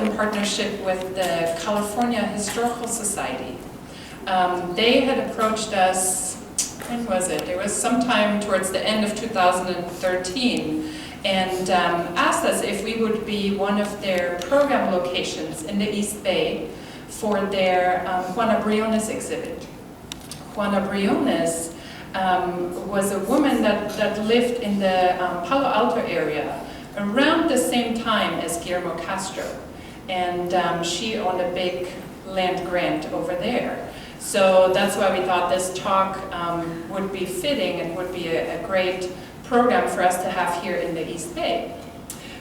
in partnership with the California Historical Society. They had approached us, when was it? It was sometime towards the end of 2013, and asked us if we would be one of their program locations in the East Bay for their Juana Briones exhibit. Juana Briones was a woman that lived in the Palo Alto area around the same time as Guillermo Castro, and she owned a big land grant over there. So that's why we thought this talk would be fitting and would be a great program for us to have here in the East Bay.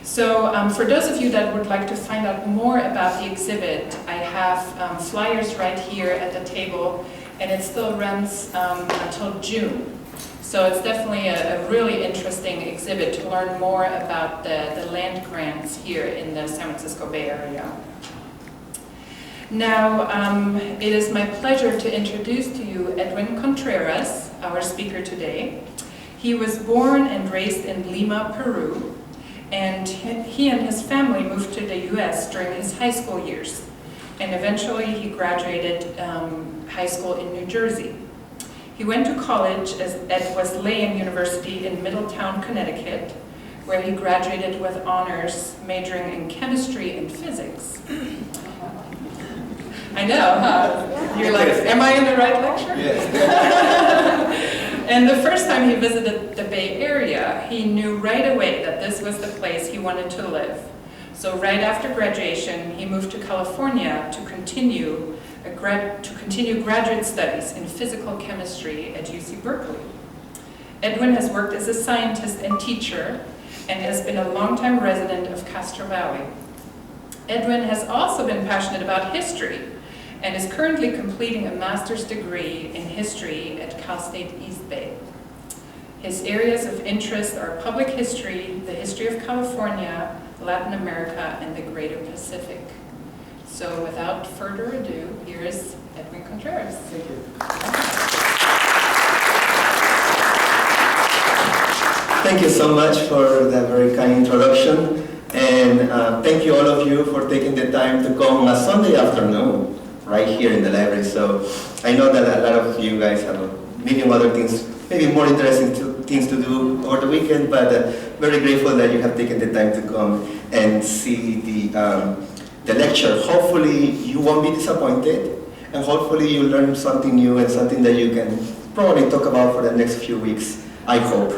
So for those of you that would like to find out more about the exhibit, I have flyers right here at the table, and it still runs until June. So it's definitely a really interesting exhibit to learn more about the land grants here in the San Francisco Bay Area. Now, it is my pleasure to introduce to you Edwin Contreras, our speaker today. He was born and raised in Lima, Peru, and he and his family moved to the US during his high school years. And eventually he graduated high school in New Jersey. He went to college at Wesleyan University in Middletown, Connecticut, where he graduated with honors majoring in chemistry and physics. I know, huh? You're like, am I in the right lecture? Yes. And the first time he visited the Bay Area, he knew right away that this was the place he wanted to live. So right after graduation, he moved to California to continue graduate studies in physical chemistry at UC Berkeley. Edwin has worked as a scientist and teacher and has been a longtime resident of Castro Valley. Edwin has also been passionate about history and is currently completing a master's degree in history at Cal State East Bay. His areas of interest are public history, the history of California, Latin America, and the Greater Pacific. So without further ado, here is Edwin Contreras. Thank you. Thank you so much for that very kind introduction. And thank you all of you for taking the time to come on a Sunday afternoon right here in the library. So I know that a lot of you guys have a million other things, maybe more interesting things to do over the weekend, but very grateful that you have taken the time to come and see the lecture. Hopefully you won't be disappointed, and hopefully you learn something new and something that you can probably talk about for the next few weeks, I hope.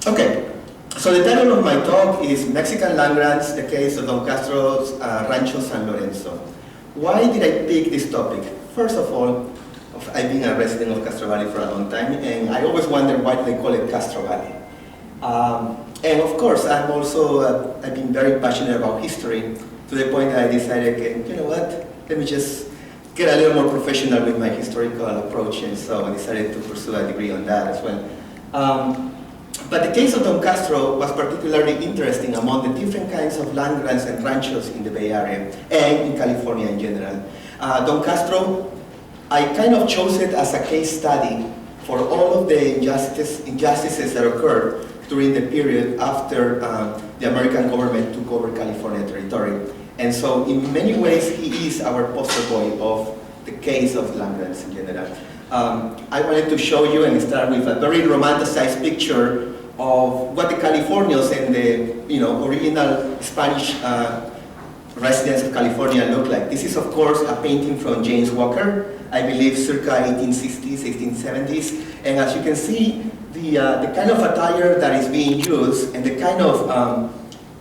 Okay, so the title of my talk is Mexican Land Grants, the case of Don Castro's Rancho San Lorenzo. Why did I pick this topic? First of all, I've been a resident of Castro Valley for a long time, and I always wondered why they call it Castro Valley. And of course, I've been very passionate about history, to the point that I decided, okay, you know what, let me just get a little more professional with my historical approach, and so I decided to pursue a degree on that as well. But the case of Don Castro was particularly interesting among the different kinds of land grants and ranchos in the Bay Area, and in California in general. Don Castro, I kind of chose it as a case study for all of the injustices that occurred during the period after the American government took over California territory. And so in many ways, he is our poster boy of the case of land grants in general. I wanted to show you and start with a very romanticized picture of what the Californios and the original Spanish residents of California look like. This is, of course, a painting from James Walker, I believe circa 1860s, 1870s. And as you can see, the kind of attire that is being used and the kind of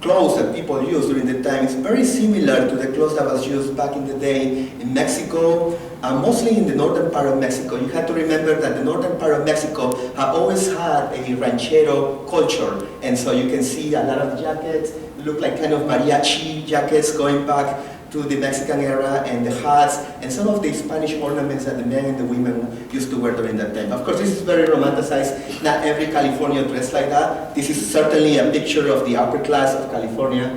clothes that people used during the time is very similar to the clothes that was used back in the day in Mexico, mostly in the northern part of Mexico. You have to remember that the northern part of Mexico always had a ranchero culture, and so you can see a lot of jackets look like kind of mariachi jackets going back to the Mexican era, and the hats, and some of the Spanish ornaments that the men and the women used to wear during that time. Of course, this is very romanticized. Not every Californian dressed like that. This is certainly a picture of the upper class of California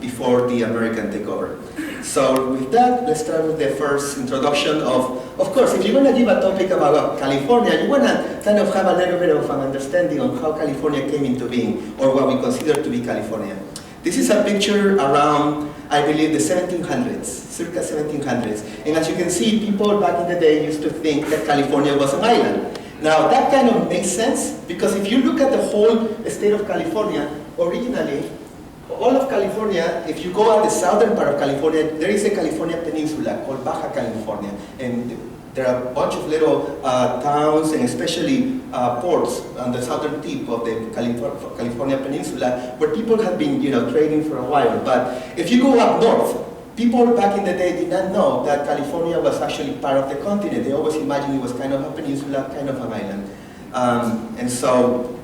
before the American takeover. So with that, let's start with the first introduction of course, if you're going to give a topic about California, you want to kind of have a little bit of an understanding on how California came into being, or what we consider to be California. This is a picture around, I believe, the 1700s, circa 1700s. And as you can see, people back in the day used to think that California was an island. Now, that kind of makes sense, because if you look at the whole state of California, originally, all of California, if you go at the southern part of California, there is a California peninsula called Baja California. And there are a bunch of little towns and especially ports on the southern tip of the California peninsula where people have been, trading for a while. But if you go up north, people back in the day did not know that California was actually part of the continent. They always imagined it was kind of a peninsula, kind of an island. And so,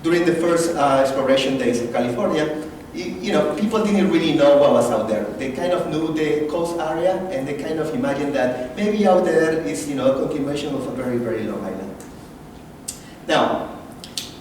during the first exploration days of California, people didn't really know what was out there. They kind of knew the coast area, and they kind of imagined that maybe out there is, a continuation of a very, very long island. Now,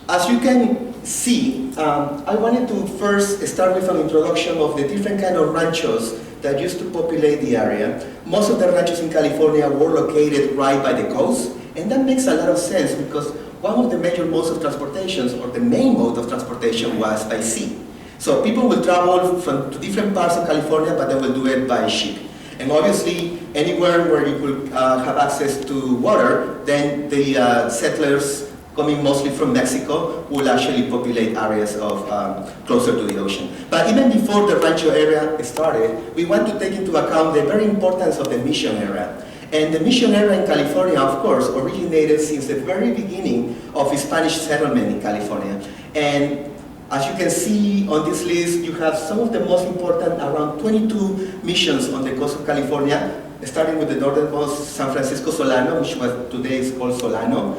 as you can see, I wanted to first start with an introduction of the different kind of ranchos that used to populate the area. Most of the ranchos in California were located right by the coast, and that makes a lot of sense because one of the major modes of transportation, or the main mode of transportation, was by sea. So people will travel to different parts of California, but they will do it by ship. And obviously, anywhere where you could have access to water, then the settlers coming mostly from Mexico will actually populate areas of closer to the ocean. But even before the rancho area started, we want to take into account the very importance of the mission era. And the mission era in California, of course, originated since the very beginning of Spanish settlement in California. And as you can see on this list, you have some of the most important, around 22 missions on the coast of California, starting with the northernmost San Francisco Solano, which today is called Solano,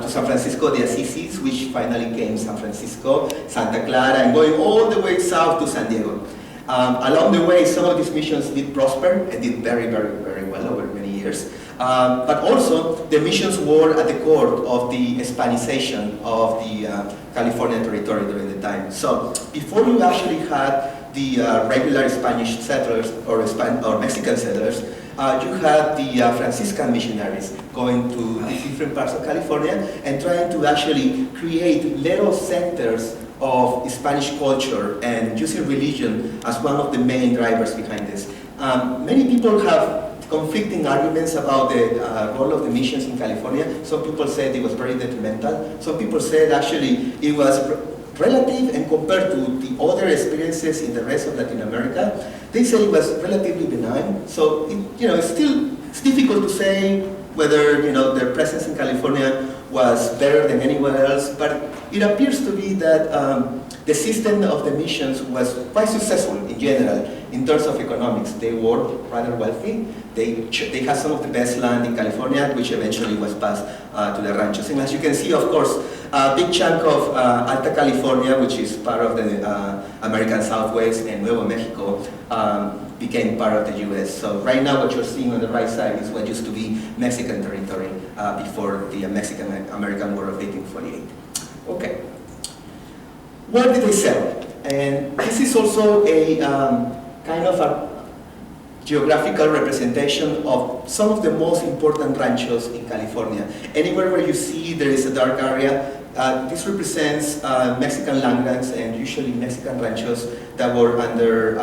to San Francisco de Assisi, which finally became San Francisco, Santa Clara, and going all the way south to San Diego. Along the way, some of these missions did prosper and did very, very, very well over many years. But also, the missions were at the core of the Hispanization of the California territory during the time. So, before you actually had the regular Spanish settlers or Mexican settlers, you had the Franciscan missionaries going to the different parts of California and trying to actually create little centers of Spanish culture and using religion as one of the main drivers behind this. Many people have conflicting arguments about the role of the missions in California. Some people said it was very detrimental. Some people said actually it was relative, and compared to the other experiences in the rest of Latin America, they say it was relatively benign. So it's difficult to say whether their presence in California was better than anywhere else, but it appears to be that the system of the missions was quite successful in general in terms of economics. They were rather wealthy. They had some of the best land in California, which eventually was passed to the ranchos. And as you can see, of course, a big chunk of Alta California, which is part of the American Southwest, and Nuevo Mexico, became part of the U.S. So right now what you're seeing on the right side is what used to be Mexican territory before the Mexican-American War of 1848. Okay. Where did they settle? And this is also a kind of a geographical representation of some of the most important ranchos in California. Anywhere where you see there is a dark area, this represents Mexican land grants and usually Mexican ranchos that were under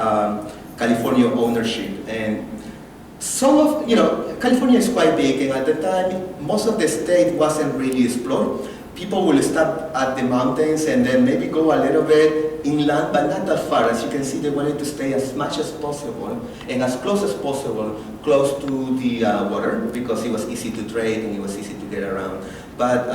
California ownership. And some of, California is quite big, and at the time, most of the state wasn't really explored. People will stop at the mountains and then maybe go a little bit inland, but not that far. As you can see, they wanted to stay as much as possible and as close as possible, close to the water, because it was easy to trade and it was easy to get around. But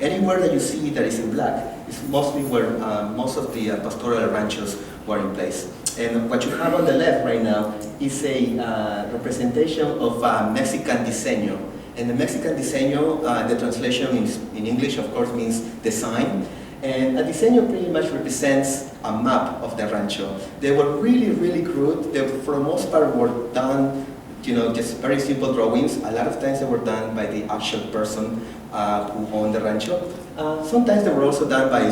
anywhere that you see that is in black is mostly where most of the pastoral ranchos were in place. And what you have on the left right now is a representation of Mexican diseño. And the Mexican diseño, the translation in English, of course, means design. And a diseño pretty much represents a map of the rancho. They were really, really crude. They, for the most part, were done, just very simple drawings. A lot of times they were done by the actual person who owned the rancho. Sometimes they were also done by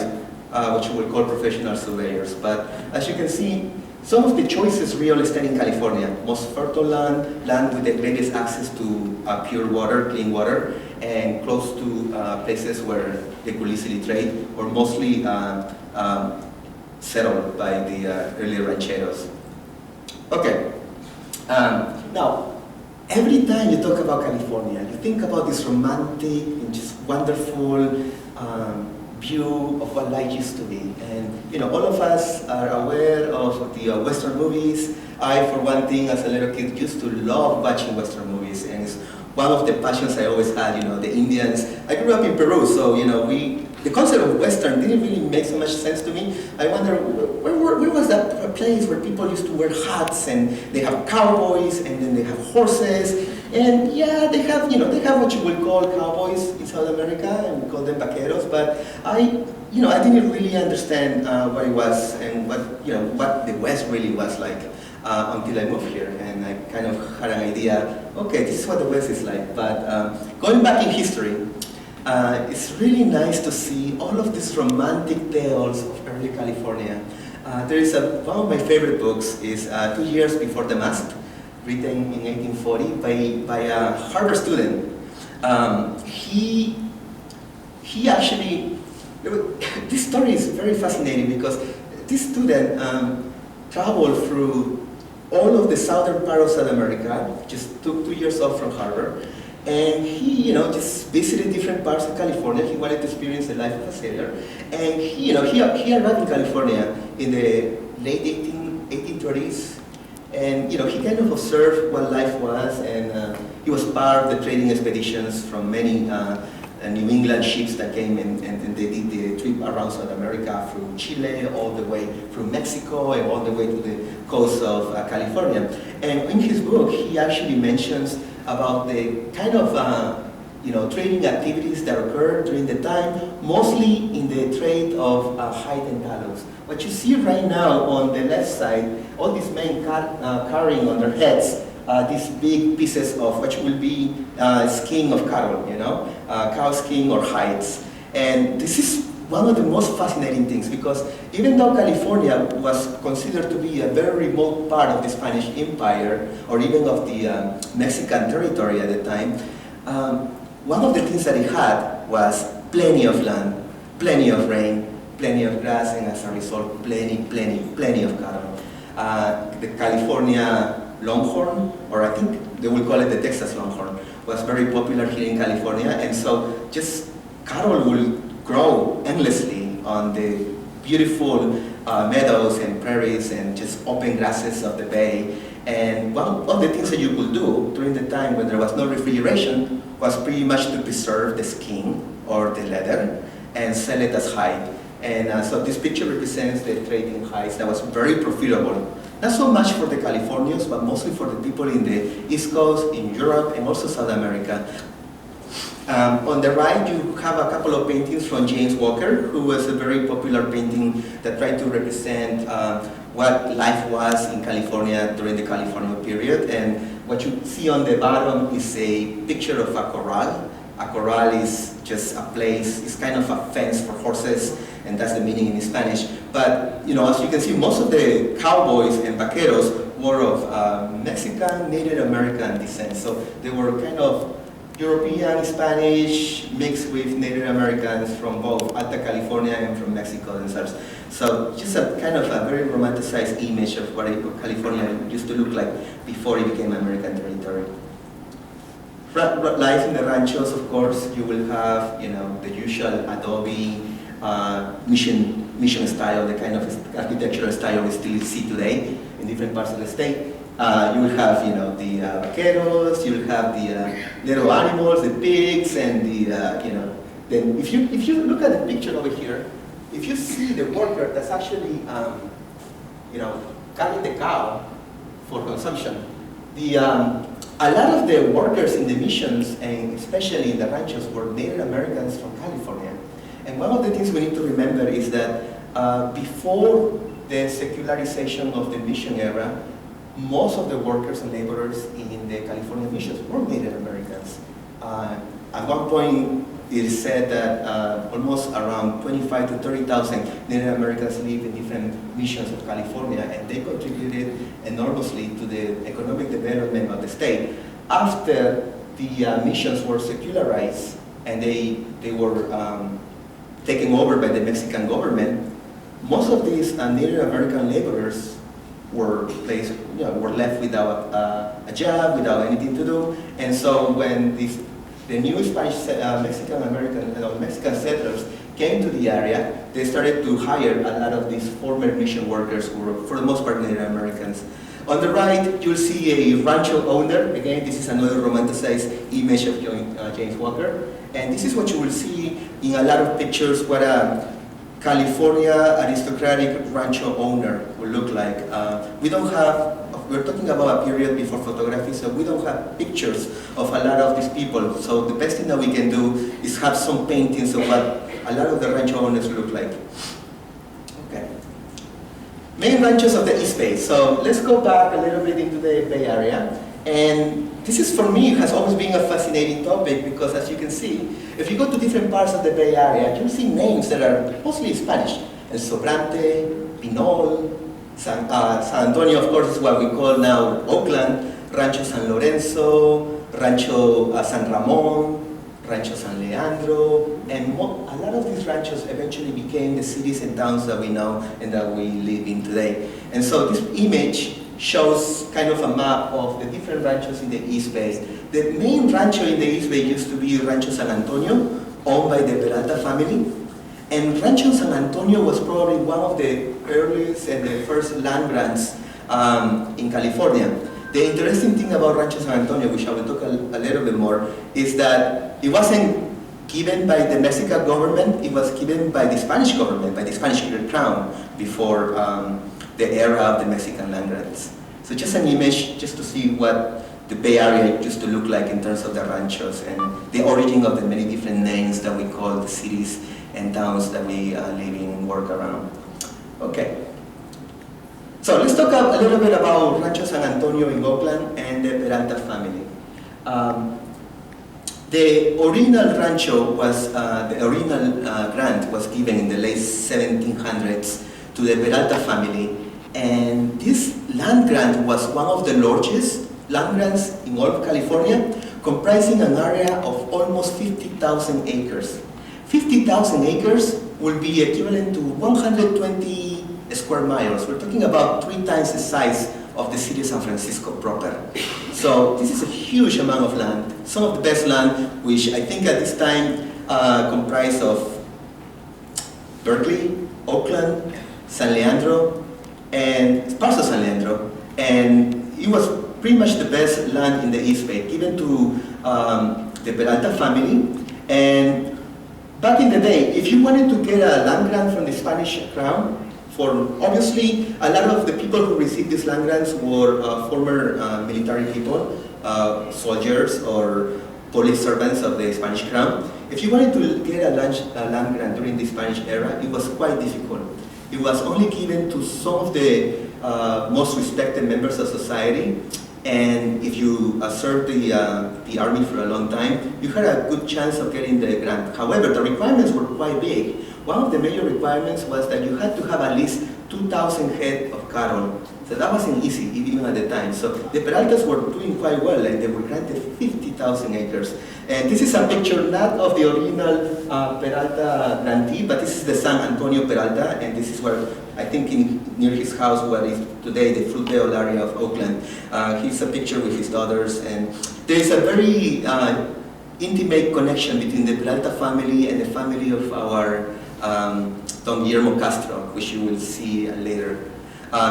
what you would call professional surveyors. But as you can see, some of the choices real estate in California, most fertile land with the greatest access to pure water, clean water, and close to places where they could easily trade, or mostly settled by the early rancheros. Okay, now, every time you talk about California, you think about this romantic and just wonderful view of what life used to be. And all of us are aware of the Western movies. I, for one thing, as a little kid, used to love watching Western movies, and it's one of the passions I always had. The Indians. I grew up in Peru, so the concept of Western didn't really make so much sense to me. I wonder where was that place where people used to wear hats and they have cowboys and then they have horses, and yeah, they have what you would call cowboys in South America, and we call them vaqueros. But I didn't really understand what it was and what the West really was like until I moved here, and I kind of had an idea. Okay, this is what the West is like. But going back in history. It's really nice to see all of these romantic tales of early California. There is one of my favorite books is 2 Years Before the Mask, written in 1840 by a Harvard student. He actually, this story is very fascinating because this student traveled through all of the southern part of South America, just took 2 years off from Harvard. And he, just visited different parts of California. He wanted to experience the life of a sailor. And he arrived in California in the late 1830s. And, he kind of observed what life was. And he was part of the trading expeditions from many New England ships that came and they did the trip around South America through Chile, all the way through Mexico, and all the way to the coast of California. And in his book, he actually mentions about the kind of trading activities that occurred during the time, mostly in the trade of hide and tallows. What you see right now on the left side, all these men carrying on their heads these big pieces of what will be skin of cattle, cow skin or hides. And this is one of the most fascinating things, because even though California was considered to be a very remote part of the Spanish Empire, or even of the Mexican territory at the time, one of the things that it had was plenty of land, plenty of rain, plenty of grass, and as a result, plenty of cattle. The California Longhorn, or I think they will call it the Texas Longhorn, was very popular here in California, and so just cattle will grow endlessly on the beautiful meadows and prairies and just open grasses of the bay. And one of the things that you could do during the time when there was no refrigeration was pretty much to preserve the skin or the leather and sell it as hide. And so this picture represents the trade in hides that was very profitable. Not so much for the Californians, but mostly for the people in the East Coast, in Europe, and also South America. On the right, you have a couple of paintings from James Walker, who was a very popular painting that tried to represent what life was in California during the California period. And what you see on the bottom is a picture of a corral. A corral is just a place, it's kind of a fence for horses, and that's the meaning in Spanish. But, as you can see, most of the cowboys and vaqueros were of Mexican, Native American descent. So they were kind of European, Spanish, mixed with Native Americans from both Alta California and from Mexico themselves. So just a kind of a very romanticized image of what California used to look like before it became American territory. Life in the ranchos, of course, you will have, the usual adobe, mission style, the kind of architectural style we still see today in different parts of the state. You will have, the vaqueros, you will have the little animals, the pigs, and the, then if you look at the picture over here, if you see the worker that's actually, carrying the cow for consumption, a lot of the workers in the missions, and especially in the ranchos, were Native Americans from California. And one of the things we need to remember is that before the secularization of the mission era, most of the workers and laborers in the California missions were Native Americans. At one point, it is said that almost around 25 to 30,000 Native Americans live in different missions of California, and they contributed enormously to the economic development of the state. After the missions were secularized and they were taken over by the Mexican government, most of these Native American laborers were left without a job, without anything to do. And so when the new Spanish Mexican settlers came to the area, they started to hire a lot of these former mission workers who were, for the most part, Native Americans. On the right, you'll see a rancho owner. Again, this is another romanticized image of James Walker. And this is what you will see in a lot of pictures, what a California aristocratic rancho owner would look like. We're talking about a period before photography, so we don't have pictures of a lot of these people. So the best thing that we can do is have some paintings of what a lot of the rancho owners look like. Okay. Main ranchos of the East Bay. So let's go back a little bit into the Bay Area. And this is, for me, has always been a fascinating topic because, as you can see, if you go to different parts of the Bay Area, you'll see names that are mostly Spanish. El Sobrante, Pinol, San Antonio, of course, is what we call now Oakland, Rancho San Lorenzo, Rancho San Ramon, Rancho San Leandro, and a lot of these ranchos eventually became the cities and towns that we know and that we live in today. And so this image shows kind of a map of the different ranchos in the East Bay. The main rancho in the East Bay used to be Rancho San Antonio, owned by the Peralta family. And Rancho San Antonio was probably one of the earliest and the first land grants in California. The interesting thing about Rancho San Antonio, which I will talk a little bit more, is that it wasn't given by the Mexican government, it was given by the Spanish government, by the Spanish crown, before the era of the Mexican land grants. So just an image, just to see what the Bay Area used to look like in terms of the ranchos and the origin of the many different names that we call the cities and towns that we live in, work around. Okay. So let's talk a little bit about Rancho San Antonio in Oakland and the Peralta family. The original rancho was, the original grant was given in the late 1700s to the Peralta family, and this land grant was one of the largest land grants in all of California, comprising an area of almost 50,000 acres. 50,000 acres will be equivalent to 120 square miles. We're talking about 3 times the size of the city of San Francisco proper. So this is a huge amount of land, some of the best land, which I think at this time comprised of Berkeley, Oakland, San Leandro, and parts of San Leandro, and it was pretty much the best land in the East Bay, given to the Peralta family. And back in the day, if you wanted to get a land grant from the Spanish crown, obviously, a lot of the people who received these land grants were former military people, soldiers or police servants of the Spanish crown. If you wanted to get a land grant during the Spanish era, it was quite difficult. It was only given to some of the most respected members of society, and if you served the army for a long time, you had a good chance of getting the grant. However, the requirements were quite big. One of the major requirements was that you had to have at least 2,000 head of cattle. So that wasn't easy, even at the time. So the Peraltas were doing quite well, and they were granted 50,000 acres. And this is a picture not of the original Peralta grantee, but this is the San Antonio Peralta, and this is where, I think near his house, where is today the Fruitvale area of Oakland. Here's a picture with his daughters, and there is a very intimate connection between the Peralta family and the family of our Don Guillermo Castro, which you will see later.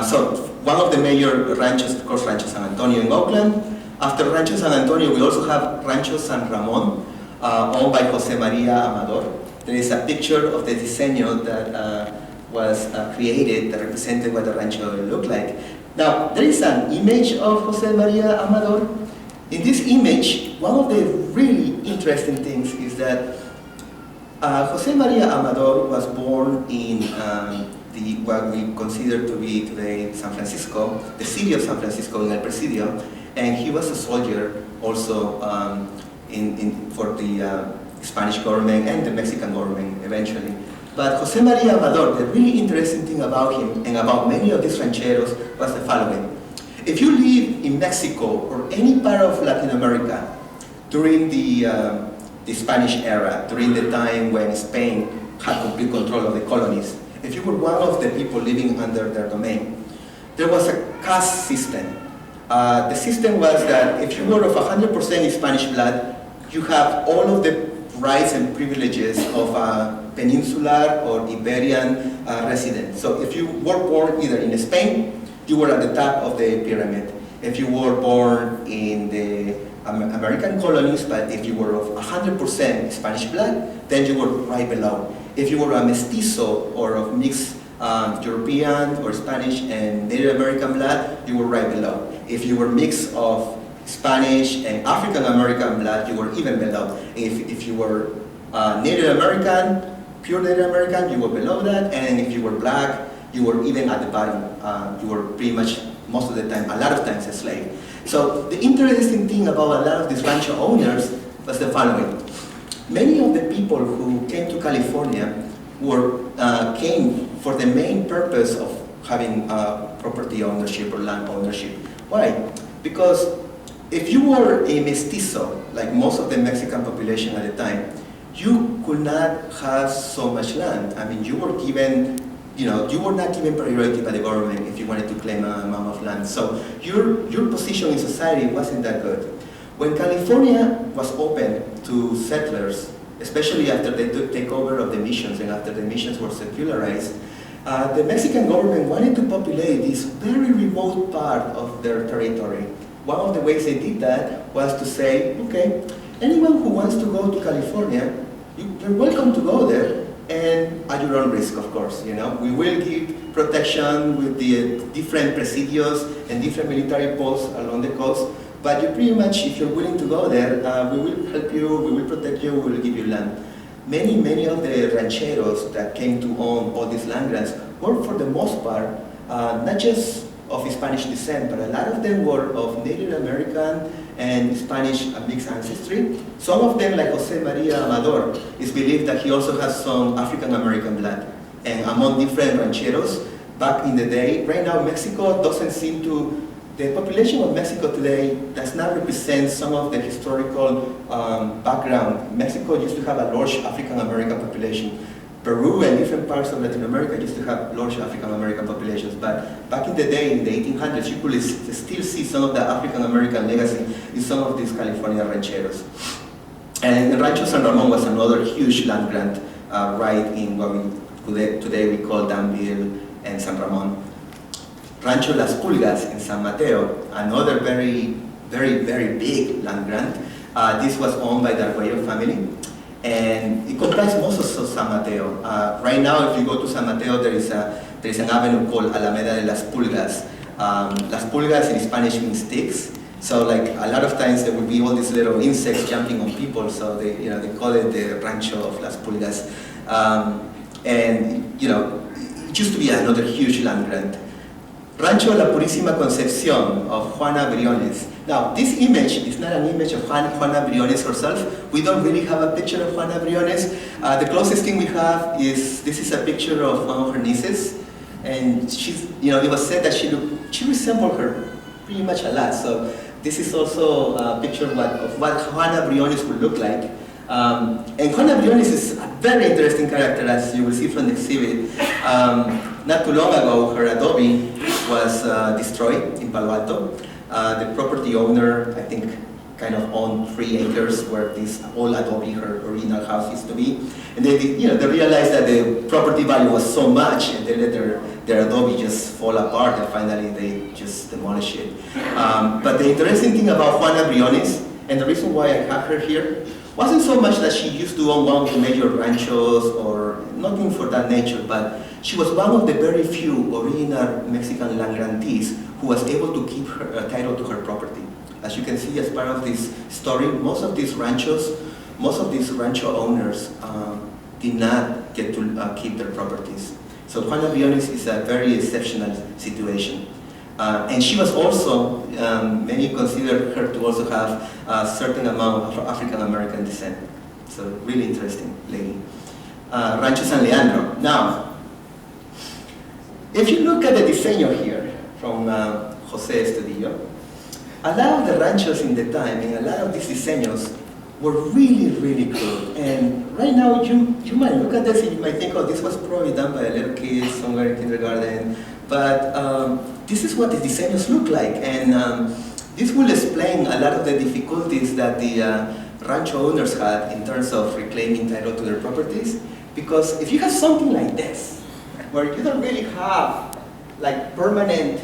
So one of the major ranchos, of course, Rancho San Antonio in Oakland. After Rancho San Antonio, we also have Rancho San Ramon, owned by Jose Maria Amador. There is a picture of the diseño that was created that represented what the rancho looked like. Now, there is an image of Jose Maria Amador. In this image, one of the really interesting things is that Jose Maria Amador was born in what we consider to be today San Francisco, the city of San Francisco in El Presidio, and he was a soldier also for the Spanish government and the Mexican government eventually. But Jose Maria Amador, the really interesting thing about him and about many of these rancheros was the following. If you live in Mexico or any part of Latin America during the Spanish era, during the time when Spain had complete control of the colonies, if you were one of the people living under their domain, there was a caste system. The system was that if you were of 100% Spanish blood, you have all of the rights and privileges of a peninsular or Iberian resident. So if you were born either in Spain, you were at the top of the pyramid. If you were born in the American colonies, but if you were of 100% Spanish blood, then you were right below. If you were a mestizo or of mixed European or Spanish and Native American blood, you were right below. If you were mix of Spanish and African American blood, you were even below. If you were Native American, pure Native American, you were below that, and if you were black, you were even at the bottom. You were pretty much, most of the time, a lot of times a slave. So the interesting thing about a lot of these rancho owners was the following. Many of the people who came to California came for the main purpose of having property ownership or land ownership. Why? Because if you were a mestizo, like most of the Mexican population at the time, you could not have so much land. I mean, you were given, you were not given priority by the government if you wanted to claim an amount of land. So your position in society wasn't that good. When California was open to settlers, especially after they took takeover of the missions and after the missions were secularized, the Mexican government wanted to populate this very remote part of their territory. One of the ways they did that was to say, okay, anyone who wants to go to California, you're welcome to go there, and at your own risk, of course. We will give protection with the different presidios and different military posts along the coast, but you pretty much, if you're willing to go there, we will help you, we will protect you, we will give you land. Many of the rancheros that came to own all these land grants were, for the most part, not just of Spanish descent, but a lot of them were of Native American and Spanish mixed ancestry. Some of them, like Jose Maria Amador, is believed that he also has some African American blood. And among different rancheros, back in the day, right now Mexico doesn't seem to, the population of Mexico today does not represent some of the historical background. Mexico used to have a large African American population. Peru and different parts of Latin America used to have large African American populations, but back in the day, in the 1800s, you could still see some of the African American legacy in some of these California rancheros. And Rancho San Ramon was another huge land grant right in what today we call Danville and San Ramon. Rancho Las Pulgas in San Mateo, another very big land grant. This was owned by the Arguello family. And it comprised most of San Mateo. Right now, if you go to San Mateo, there is an avenue called Alameda de las Pulgas. Las Pulgas in Spanish means sticks. So, like, a lot of times there would be all these little insects jumping on people. So they call it the Rancho of Las Pulgas. And it used to be another huge land grant. Rancho La Purísima Concepción of Juana Briones. Now, this image is not an image of Juana Briones herself. We don't really have a picture of Juana Briones. The closest thing we have is, this is a picture of one of her nieces. And she's, it was said that she resembled her pretty much a lot. So this is also a picture of what Juana Briones would look like. And Juana Briones is a very interesting character, as you will see from the exhibit. Not too long ago, her adobe was destroyed in Palo Alto. The property owner, I think, kind of owned 3 acres where this old adobe, her original house, used to be. And they realized that the property value was so much, and they let their adobe just fall apart, and finally they just demolished it. But the interesting thing about Juana Briones, and the reason why I have her here, wasn't so much that she used to own one of the major ranchos or nothing for that nature, but she was one of the very few original Mexican land grantees who was able to keep her title to her property. As you can see, as part of this story, most of these rancho owners did not get to keep their properties. So Juana Briones is a very exceptional situation. And she was also, many consider her to also have a certain amount of African American descent. So really interesting lady. Rancho San Leandro. Now, if you look at the diseño here from Jose Estudillo, a lot of the ranchos in the time, and a lot of these diseños were really, really crude. And right now, you might look at this and you might think, oh, this was probably done by a little kid somewhere in kindergarten. But this is what the diseños look like. And this will explain a lot of the difficulties that the rancho owners had in terms of reclaiming title to their properties. Because if you have something like this, where you don't really have like permanent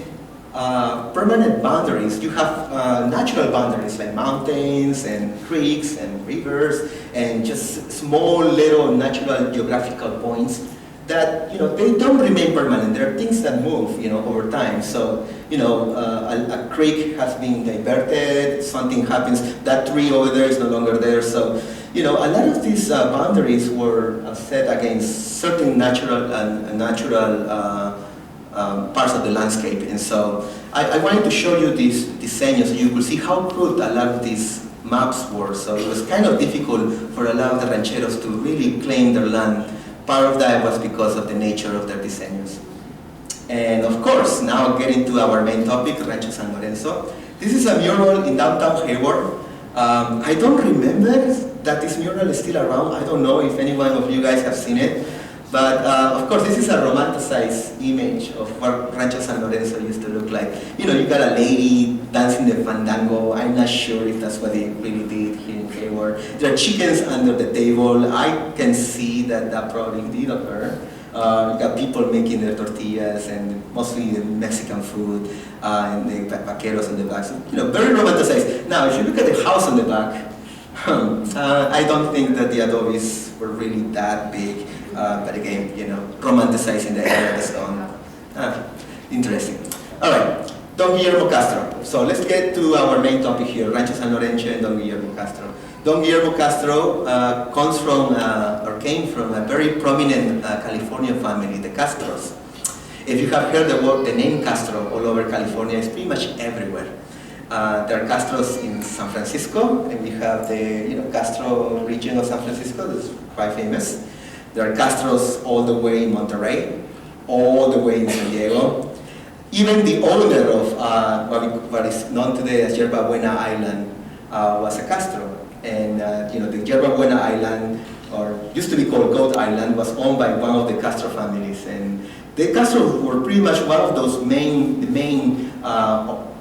boundaries, you have natural boundaries like mountains and creeks and rivers and just small little natural geographical points that, you know, they don't remain permanent. There are things that move, you know, over time. So, you know, a creek has been diverted, something happens, that tree over there is no longer there. So, you know, a lot of these boundaries were set against certain natural parts of the landscape. And so I wanted to show you these diseños so you could see how crude a lot of these maps were. So it was kind of difficult for a lot of the rancheros to really claim their land. Part of that was because of the nature of their diseños. And of course, now getting to our main topic, Rancho San Lorenzo. This is a mural in downtown Hayward. I don't remember that this mural is still around. I don't know if any one of you guys have seen it. But of course, this is a romanticized image of what Rancho San Lorenzo used to look like. You know, you got a lady dancing the fandango. I'm not sure if that's what they really did here in Hayward. There are chickens under the table. I can see that that probably did occur. You got people making their tortillas and mostly Mexican food and the vaqueros in the back. So, you know, very romanticized. Now, if you look at the house on the back, I don't think that the adobes were really that big. But again, you know, romanticizing the area of the stone. Interesting. All right, Don Guillermo Castro. So let's get to our main topic here, Rancho San Lorenzo and Don Guillermo Castro. Don Guillermo Castro comes from, or came from a very prominent California family, the Castros. If you have heard the name Castro all over California, it's pretty much everywhere. There are Castros in San Francisco, and we have the Castro region of San Francisco that's quite famous. There are Castros all the way in Monterrey, all the way in San Diego. Even the owner of what is known today as Yerba Buena Island was a Castro. And the Yerba Buena Island, or used to be called Goat Island, was owned by one of the Castro families. And the Castros were pretty much one of those main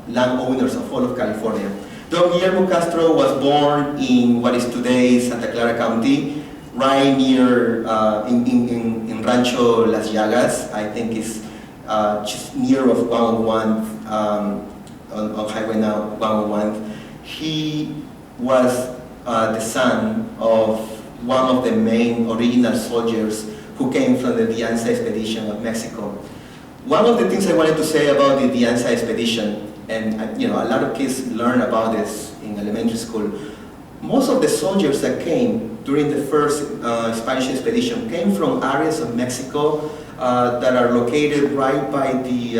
landowners of all of California. Don Guillermo Castro was born in what is today Santa Clara County, right near in Rancho Las Llagas. I think it's just near of 101 on Highway 101. He was the son of one of the main original soldiers who came from the Dianza expedition of Mexico. One of the things I wanted to say about the Dianza expedition, and a lot of kids learn about this in elementary school, most of the soldiers that came during the first Spanish expedition came from areas of Mexico that are located right by the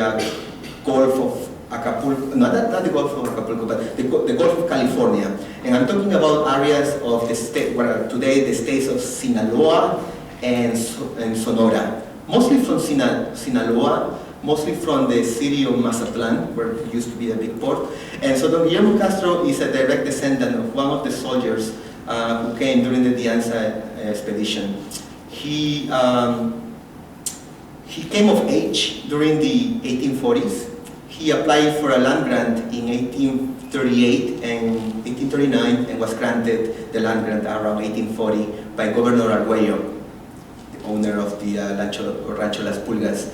Gulf of Acapulco, not the Gulf of Acapulco, but the Gulf of California. And I'm talking about areas of the state, where today the states of Sinaloa and Sonora. Mostly from Sinaloa, mostly from the city of Mazatlan, where it used to be a big port. And so Don Guillermo Castro is a direct descendant of one of the soldiers who came during the Dianza expedition. He came of age during the 1840s. He applied for a land grant in 1838 and 1839 and was granted the land grant around 1840 by Governor Arguello, the owner of the Rancho Las Pulgas.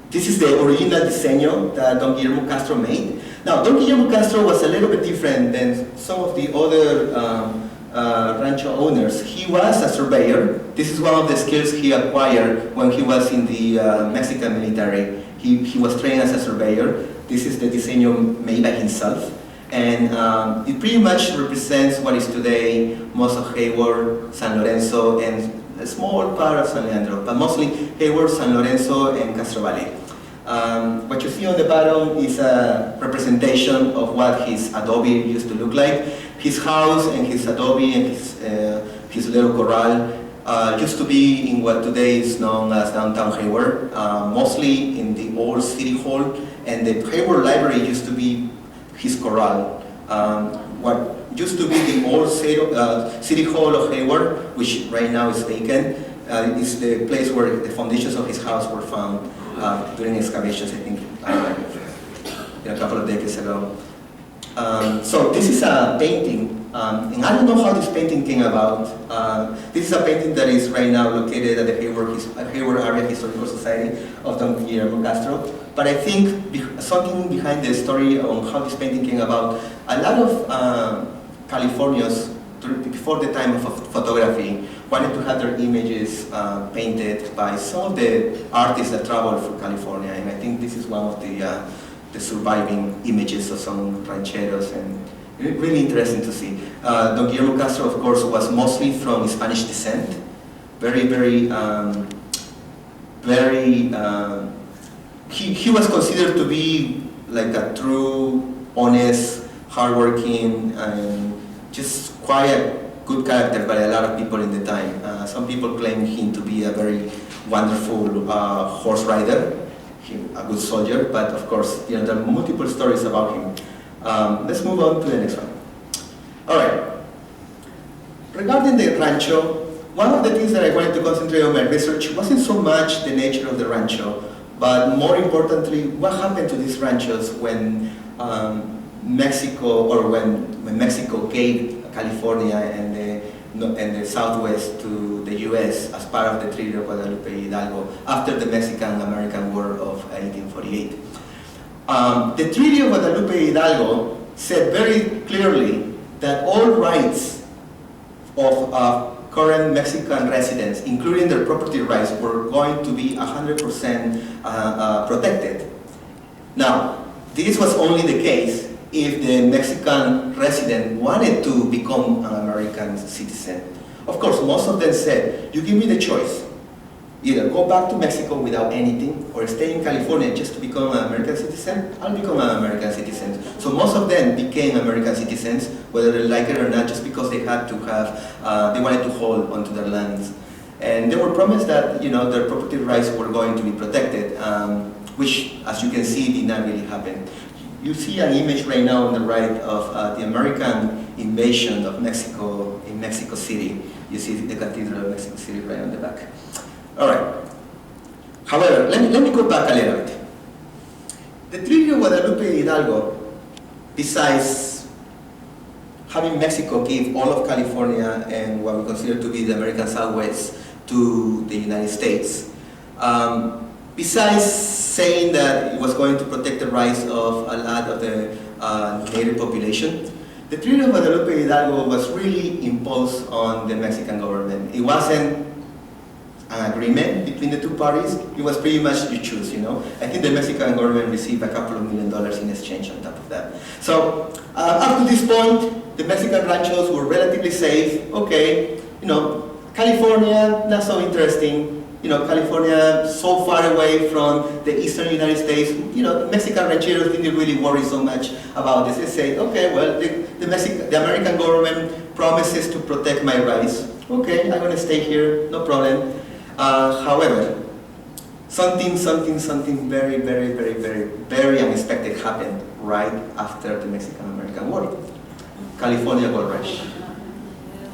This is the original diseño that Don Guillermo Castro made. Now, Don Guillermo Castro was a little bit different than some of the other rancho owners. He was a surveyor. This is one of the skills he acquired when he was in the Mexican military. He was trained as a surveyor. This is the diseño made by himself. And it pretty much represents what is today most of Hayward, San Lorenzo, and a small part of San Leandro, but mostly Hayward, San Lorenzo, and Castro Valley. What you see on the bottom is a representation of what his adobe used to look like. His house and his adobe and his little corral used to be in what today is known as downtown Hayward, mostly in the old city hall, and the Hayward Library used to be his corral. What used to be the old city hall of Hayward, which right now is vacant. It's the place where the foundations of his house were found during excavations, I think, a couple of decades ago. So this is a painting, and I don't know how this painting came about. This is a painting that is right now located at the Hayward Area Historical Society of Don Guillermo Castro. But I think something behind the story on how this painting came about, a lot of Californians, before the time of photography, wanted to have their images painted by some of the artists that traveled through California, and I think this is one of the surviving images of some rancheros, and really interesting to see. Don Guillermo Castro, of course, was mostly from Spanish descent, he was considered to be like a true, honest, hardworking, and just quiet, good character by a lot of people in the time. Some people claim him to be a very wonderful horse rider, a good soldier, but of course, there are multiple stories about him. Let's move on to the next one. All right. Regarding the rancho, one of the things that I wanted to concentrate on my research wasn't so much the nature of the rancho, but more importantly, what happened to these ranchos when Mexico, or when Mexico gave California and the Southwest to the U.S. as part of the Treaty of Guadalupe Hidalgo after the Mexican-American War of 1848. The Treaty of Guadalupe Hidalgo said very clearly that all rights of current Mexican residents, including their property rights, were going to be 100% protected. Now, this was only the case if the Mexican resident wanted to become an American citizen. Of course, most of them said, you give me the choice. Either go back to Mexico without anything, or stay in California just to become an American citizen. I'll become an American citizen. So most of them became American citizens, whether they like it or not, just because they had to have, they wanted to hold onto their lands. And they were promised that, their property rights were going to be protected, which, as you can see, did not really happen. You see an image right now on the right of the American invasion of Mexico in Mexico City. You see the Cathedral of Mexico City right on the back. All right. However, let me go back a little bit. The Treaty of Guadalupe Hidalgo, besides having Mexico give all of California and what we consider to be the American Southwest to the United States, besides saying that it was going to protect the rights of a lot of the native population, the Treaty of Guadalupe Hidalgo was really imposed on the Mexican government. It wasn't an agreement between the two parties. It was pretty much you choose, I think the Mexican government received a couple of $1 million in exchange on top of that. So up to this point, the Mexican ranchos were relatively safe. Okay, California, not so interesting. California so far away from the eastern United States, Mexican rancheros didn't really worry so much about this. They say, okay, well, the American government promises to protect my rights. Okay, I'm going to stay here, no problem. However, something very, very, very, very, very unexpected happened right after the Mexican-American War. California Gold Rush.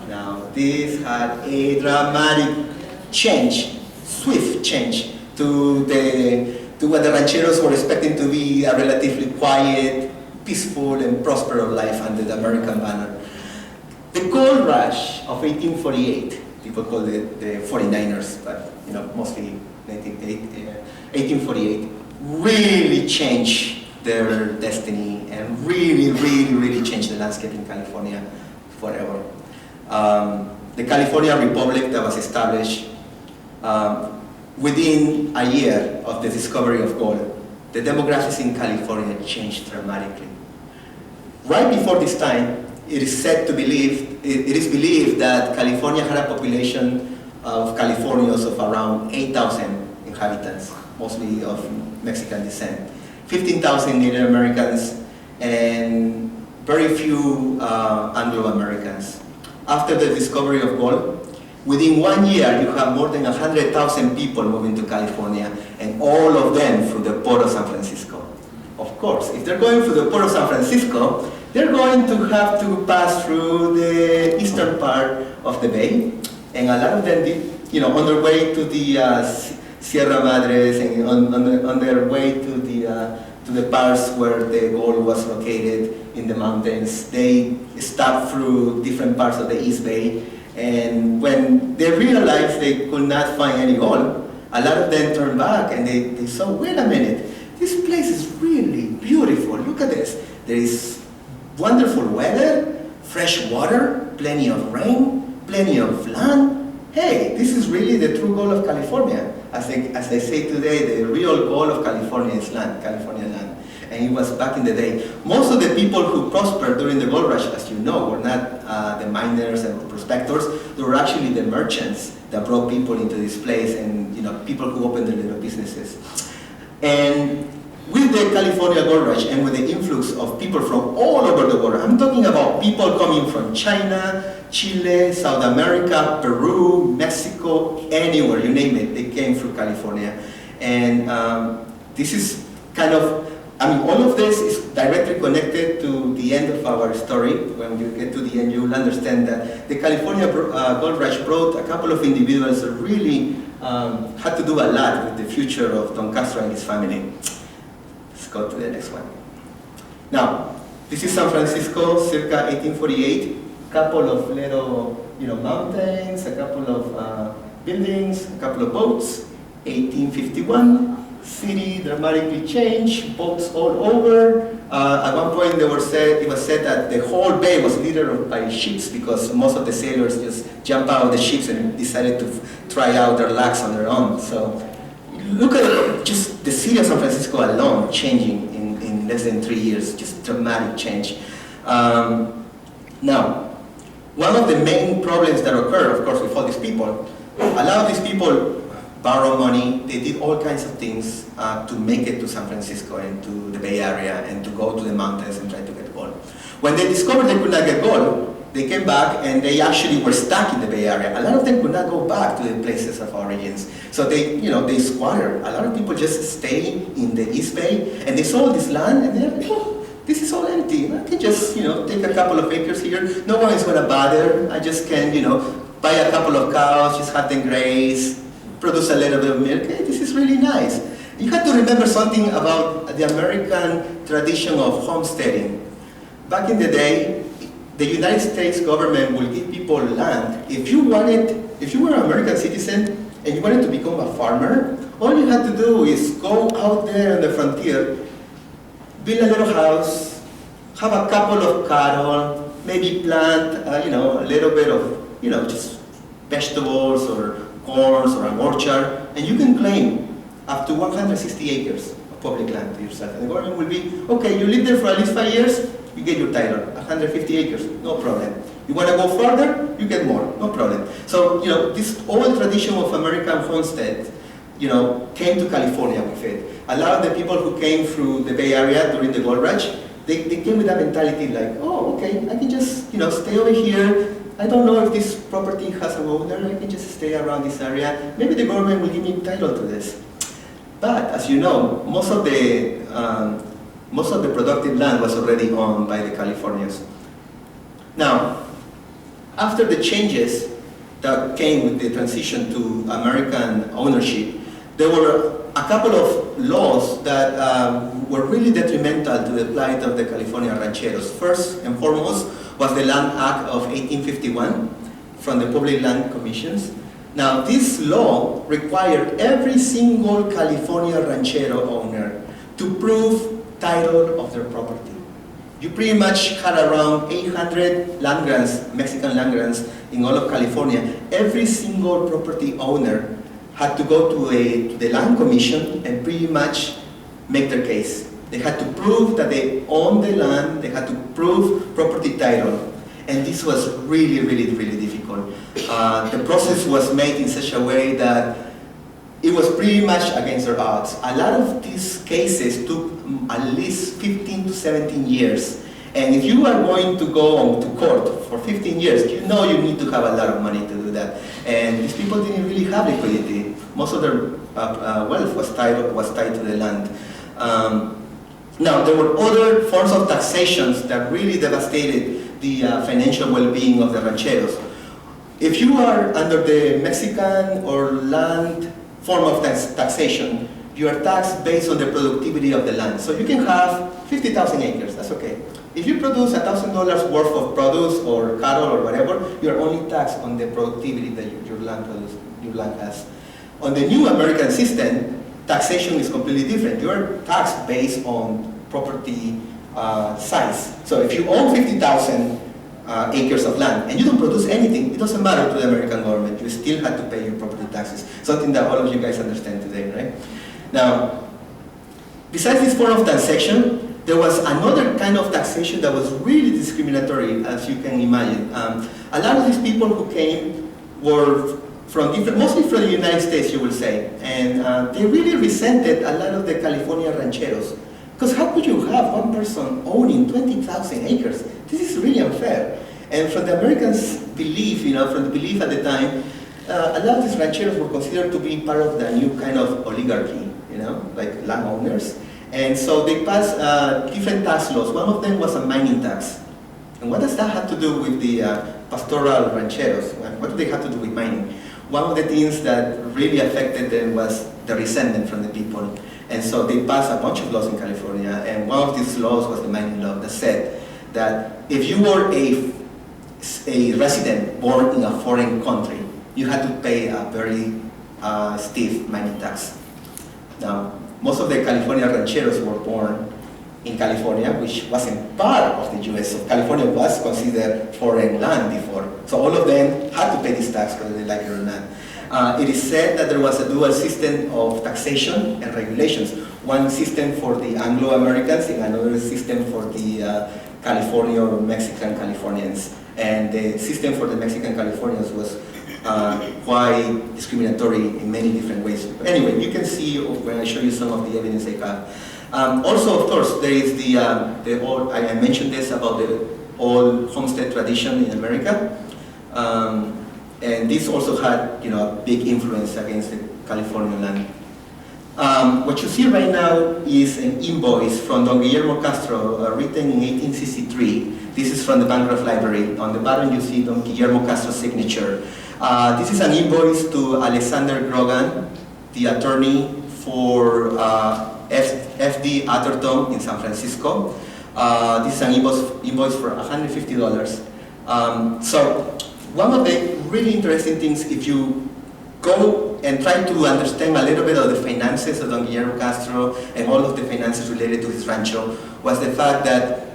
Now, this had a dramatic change, swift change to what the rancheros were expecting to be a relatively quiet, peaceful, and prosperous life under the American banner. The Gold Rush of 1848, people call it the 49ers, but mostly 1848, really changed their destiny and really changed the landscape in California forever. The California Republic that was established within a year of the discovery of gold, the demographics in California changed dramatically. Right before this time, it is believed that California had a population of Californians of around 8,000 inhabitants, mostly of Mexican descent, 15,000 Native Americans, and very few Anglo-Americans. After the discovery of gold, within 1 year, you have more than 100,000 people moving to California, and all of them through the Port of San Francisco. Of course, if they're going through the Port of San Francisco, they're going to have to pass through the eastern part of the bay, and a lot of them, on their way to the Sierra Madres and on their way to the parts where the gold was located in the mountains, they stopped through different parts of the East Bay, and when they realized they could not find any gold, a lot of them turned back and they saw, wait a minute, this place is really beautiful. Look at this. There is wonderful weather, fresh water, plenty of rain, plenty of land. Hey, this is really the true goal of California. As they say today, the real goal of California is land, California land. And it was back in the day. Most of the people who prospered during the gold rush, as you know, were not the miners and prospectors. They were actually the merchants that brought people into this place, and people who opened their little businesses. And with the California gold rush and with the influx of people from all over the world, I'm talking about people coming from China, Chile, South America, Peru, Mexico, anywhere, you name it, they came through California. And this is kind of, all of this is directly connected to the end of our story. When you get to the end, you'll understand that the California gold rush brought a couple of individuals that really had to do a lot with the future of Don Castro and his family. Let's go to the next one. Now, this is San Francisco, circa 1848. Couple of little, mountains, a couple of buildings, a couple of boats. 1851. City dramatically changed, boats all over. At one point it was said that the whole bay was littered by ships because most of the sailors just jumped out of the ships and decided to try out their lucks on their own. So look at just the city of San Francisco alone changing in less than 3 years, just dramatic change. Now, one of the main problems that occur, of course, with all these people, a lot of these people borrow money, they did all kinds of things to make it to San Francisco and to the Bay Area and to go to the mountains and try to get gold. When they discovered they could not get gold, they came back and they actually were stuck in the Bay Area. A lot of them could not go back to the places of origins. So they squatted. A lot of people just stay in the East Bay and they sold this land and they're like, oh, this is all empty. I can just, take a couple of acres here. No one is going to bother. I just can, buy a couple of cows, just have them graze, produce a little bit of milk. Hey, this is really nice. You have to remember something about the American tradition of homesteading. Back in the day, the United States government will give people land. If you were an American citizen and you wanted to become a farmer, all you had to do is go out there on the frontier, build a little house, have a couple of cattle, maybe plant, a little bit of, just vegetables or corns or an orchard, and you can claim up to 160 acres of public land to yourself. And the government will be, okay, you live there for at least 5 years, you get your title, 150 acres, no problem. You want to go further, you get more, no problem. So, this old tradition of American homestead, came to California with it. A lot of the people who came through the Bay Area during the gold rush, they came with that mentality like, oh, okay, I can just, stay over here. I don't know if this property has an owner, I can just stay around this area. Maybe the government will give me title to this. But as you know, most of the productive land was already owned by the Californians. Now, after the changes that came with the transition to American ownership, there were a couple of laws that were really detrimental to the plight of the California rancheros. First and foremost was the Land Act of 1851 from the Public Land Commissions. Now, this law required every single California ranchero owner to prove title of their property. You pretty much had around 800 land grants, Mexican land grants, in all of California. Every single property owner had to go to the land commission and pretty much make their case. They had to prove that they owned the land, they had to prove property title. And this was really, really, really difficult. The process was made in such a way that it was pretty much against their odds. A lot of these cases took at least 15 to 17 years. And if you are going to go on to court for 15 years, you know you need to have a lot of money to do that. And these people didn't really have liquidity. Most of their wealth was tied to the land. Now, there were other forms of taxations that really devastated the financial well-being of the rancheros. If you are under the Mexican or land form of taxation, you are taxed based on the productivity of the land. So you can have 50,000 acres, that's okay. If you produce $1,000 worth of produce or cattle or whatever, you are only taxed on the productivity that your land has. On the new American system, taxation is completely different. You are taxed based on property size. So if you own 50,000 acres of land and you don't produce anything, it doesn't matter to the American government. You still have to pay your property taxes. Something that all of you guys understand today, right? Now, besides this form of taxation, there was another kind of taxation that was really discriminatory, as you can imagine. A lot of these people who came were from different, mostly from the United States, you will say, and they really resented a lot of the California rancheros. Because how could you have one person owning 20,000 acres? This is really unfair. And from the Americans' belief, from the belief at the time, a lot of these rancheros were considered to be part of the new kind of oligarchy, like landowners. And so they passed different tax laws. One of them was a mining tax. And what does that have to do with the pastoral rancheros? What do they have to do with mining? One of the things that really affected them was the resentment from the people. And so they passed a bunch of laws in California, and one of these laws was the mining law that said that if you were a resident born in a foreign country, you had to pay a very stiff mining tax. Now, most of the California rancheros were born in California, which wasn't part of the US. So California was considered foreign land before. So all of them had to pay this tax whether they like it or not. It is said that there was a dual system of taxation and regulations. One system for the Anglo-Americans and another system for the California or Mexican Californians. And the system for the Mexican Californians was quite discriminatory in many different ways. Anyway, you can see when I show you some of the evidence I have. Also, of course, there is the old, I mentioned this about the old homestead tradition in America. And this also had, a big influence against the California land. What you see right now is an invoice from Don Guillermo Castro, written in 1863. This is from the Bancroft Library. On the bottom you see Don Guillermo Castro's signature. This is an invoice to Alexander Grogan, the attorney for Ph.D. Atherton in San Francisco. This is an invoice for $150. So one of the really interesting things, if you go and try to understand a little bit of the finances of Don Guillermo Castro and all of the finances related to his rancho, was the fact that,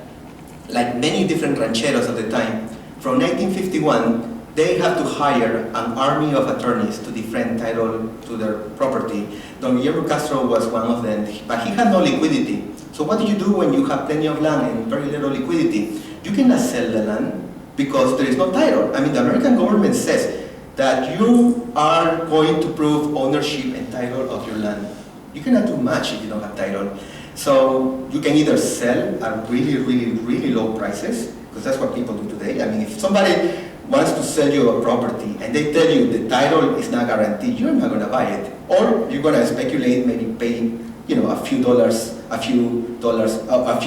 like many different rancheros at the time, from 1951, they have to hire an army of attorneys to defend title to their property. Don Guillermo Castro was one of them, but he had no liquidity. So what do you do when you have plenty of land and very little liquidity? You cannot sell the land because there is no title. I mean, the American government says that you are going to prove ownership and title of your land. You cannot do much if you don't have title. So you can either sell at really, really, really low prices, because that's what people do today. I mean, if somebody wants to sell you a property and they tell you the title is not guaranteed, you're not going to buy it. Or you're going to speculate, maybe pay a few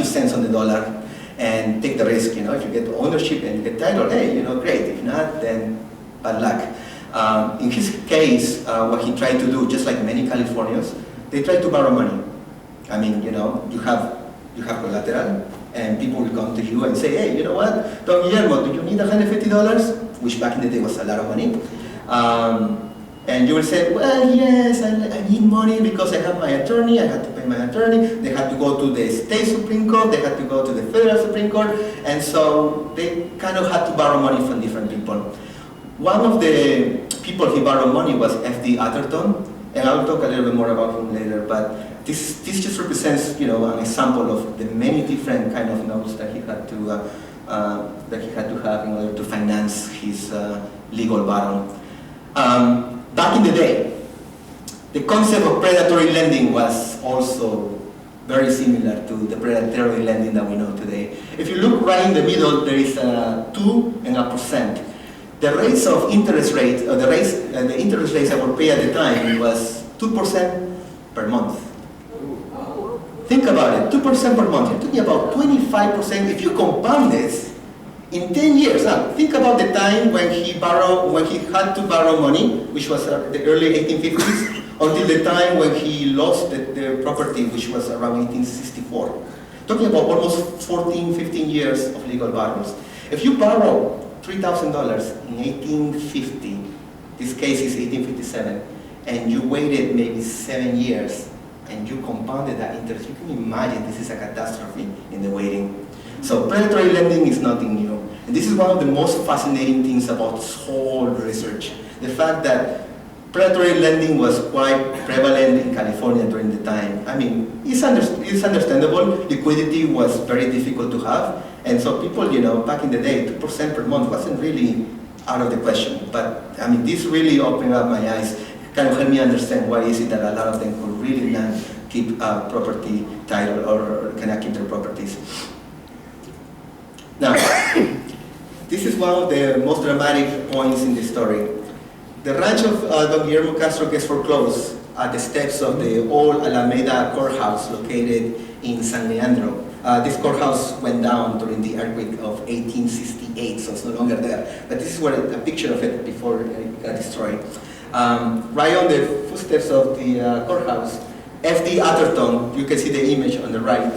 cents on the dollar and take the risk. If you get ownership and you get title, hey, great. If not, then bad luck. In his case, what he tried to do, just like many Californians, they tried to borrow money. I mean, you have collateral, and people will come to you and say, hey, you know what, Don Guillermo, do you need $150? Which back in the day was a lot of money. And you will say, well, yes, I need money because I have my attorney, I had to pay my attorney, they had to go to the state Supreme Court, they had to go to the federal Supreme Court, and so they kind of had to borrow money from different people. One of the people he borrowed money was F.D. Atherton, and I'll talk a little bit more about him later, but this just represents, an example of the many different kind of notes that he had to have in order to finance his legal battle. Back in the day, the concept of predatory lending was also very similar to the predatory lending that we know today. If you look right in the middle, there is a 2 and a %. The rates of interest rates, the interest rates that were paid at the time was 2% per month. Think about it, 2% per month. You're talking about 25%. If you compound this in 10 years, think about the time when he had to borrow money, which was the early 1850s, until the time when he lost the property, which was around 1864. Talking about almost 14, 15 years of legal battles. If you borrow $3,000 in 1850, this case is 1857, and you waited maybe 7 years, and you compounded that interest, you can imagine this is a catastrophe in the waiting. So predatory lending is nothing new. And this is one of the most fascinating things about this whole research. The fact that predatory lending was quite prevalent in California during the time. I mean, it's understandable. Liquidity was very difficult to have. And so people, back in the day, 2% per month wasn't really out of the question. But I mean, this really opened up my eyes, kind of helped me understand why is it that a lot of them could really not keep property title or cannot keep their properties. Now, this is one of the most dramatic points in the story. The ranch of Don Guillermo Castro gets foreclosed at the steps of the old Alameda courthouse located in San Leandro. This courthouse went down during the earthquake of 1868, so it's no longer there. But this is what a picture of it before it got destroyed. Right on the footsteps of the courthouse, Ph.D. Atherton, you can see the image on the right,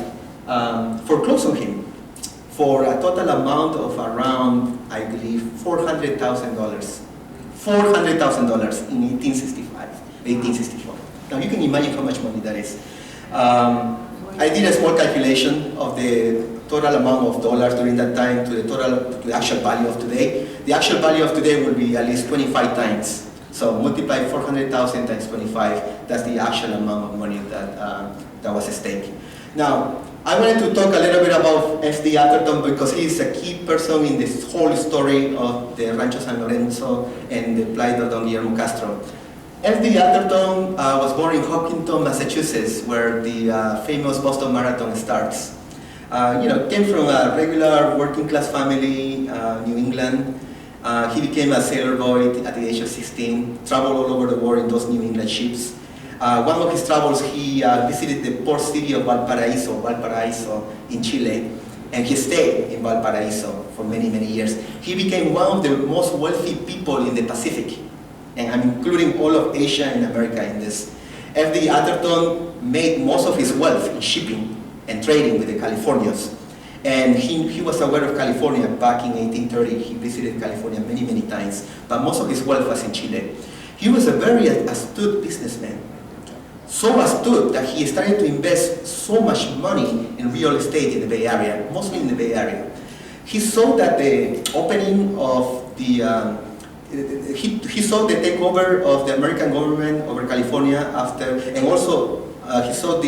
foreclosed on him for a total amount of around, I believe, $400,000. $400,000 in 1864. Now you can imagine how much money that is. I did a small calculation of the total amount of dollars during that time to the actual value of today. The actual value of today will be at least 25 times. So multiply 400,000 times 25, that's the actual amount of money that was at stake. Now, I wanted to talk a little bit about Ph.D. Atherton because he is a key person in this whole story of the Rancho San Lorenzo and the plight of Don Guillermo Castro. Ph.D. Atherton was born in Hopkinton, Massachusetts, where the famous Boston Marathon starts. Came from a regular working class family, New England. He became a sailor boy at the age of 16, traveled all over the world in those New England ships. One of his travels, he visited the port city of Valparaiso in Chile, and he stayed in Valparaiso for many, many years. He became one of the most wealthy people in the Pacific, and I'm including all of Asia and America in this. Ph.D. Atherton made most of his wealth in shipping and trading with the Californians. And he was aware of California back in 1830. He visited California many, many times, but most of his wealth was in Chile. He was a very astute businessman. So astute that he started to invest so much money in real estate in the Bay Area, mostly in the Bay Area. He saw that the opening of the, he saw the takeover of the American government over California after, and also he saw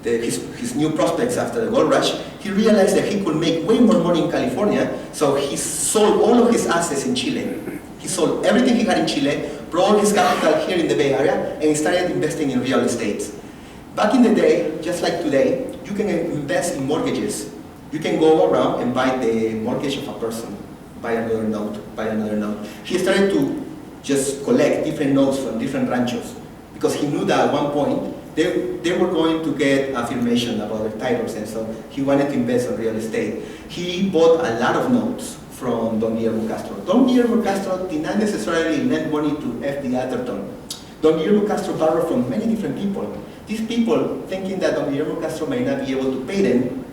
his new prospects after the gold rush. He realized that he could make way more money in California, so he sold all of his assets in Chile. He sold everything he had in Chile, brought his capital here in the Bay Area, and he started investing in real estate. Back in the day, just like today, you can invest in mortgages. You can go around and buy the mortgage of a person, buy another note. He started to just collect different notes from different ranchos because he knew that at one point they were going to get affirmation about their titles, and so he wanted to invest in real estate. He bought a lot of notes from Don Guillermo Castro. Don Guillermo Castro did not necessarily lend money to Ph.D. Atherton. Don Guillermo Castro borrowed from many different people. These people, thinking that Don Guillermo Castro may not be able to pay them,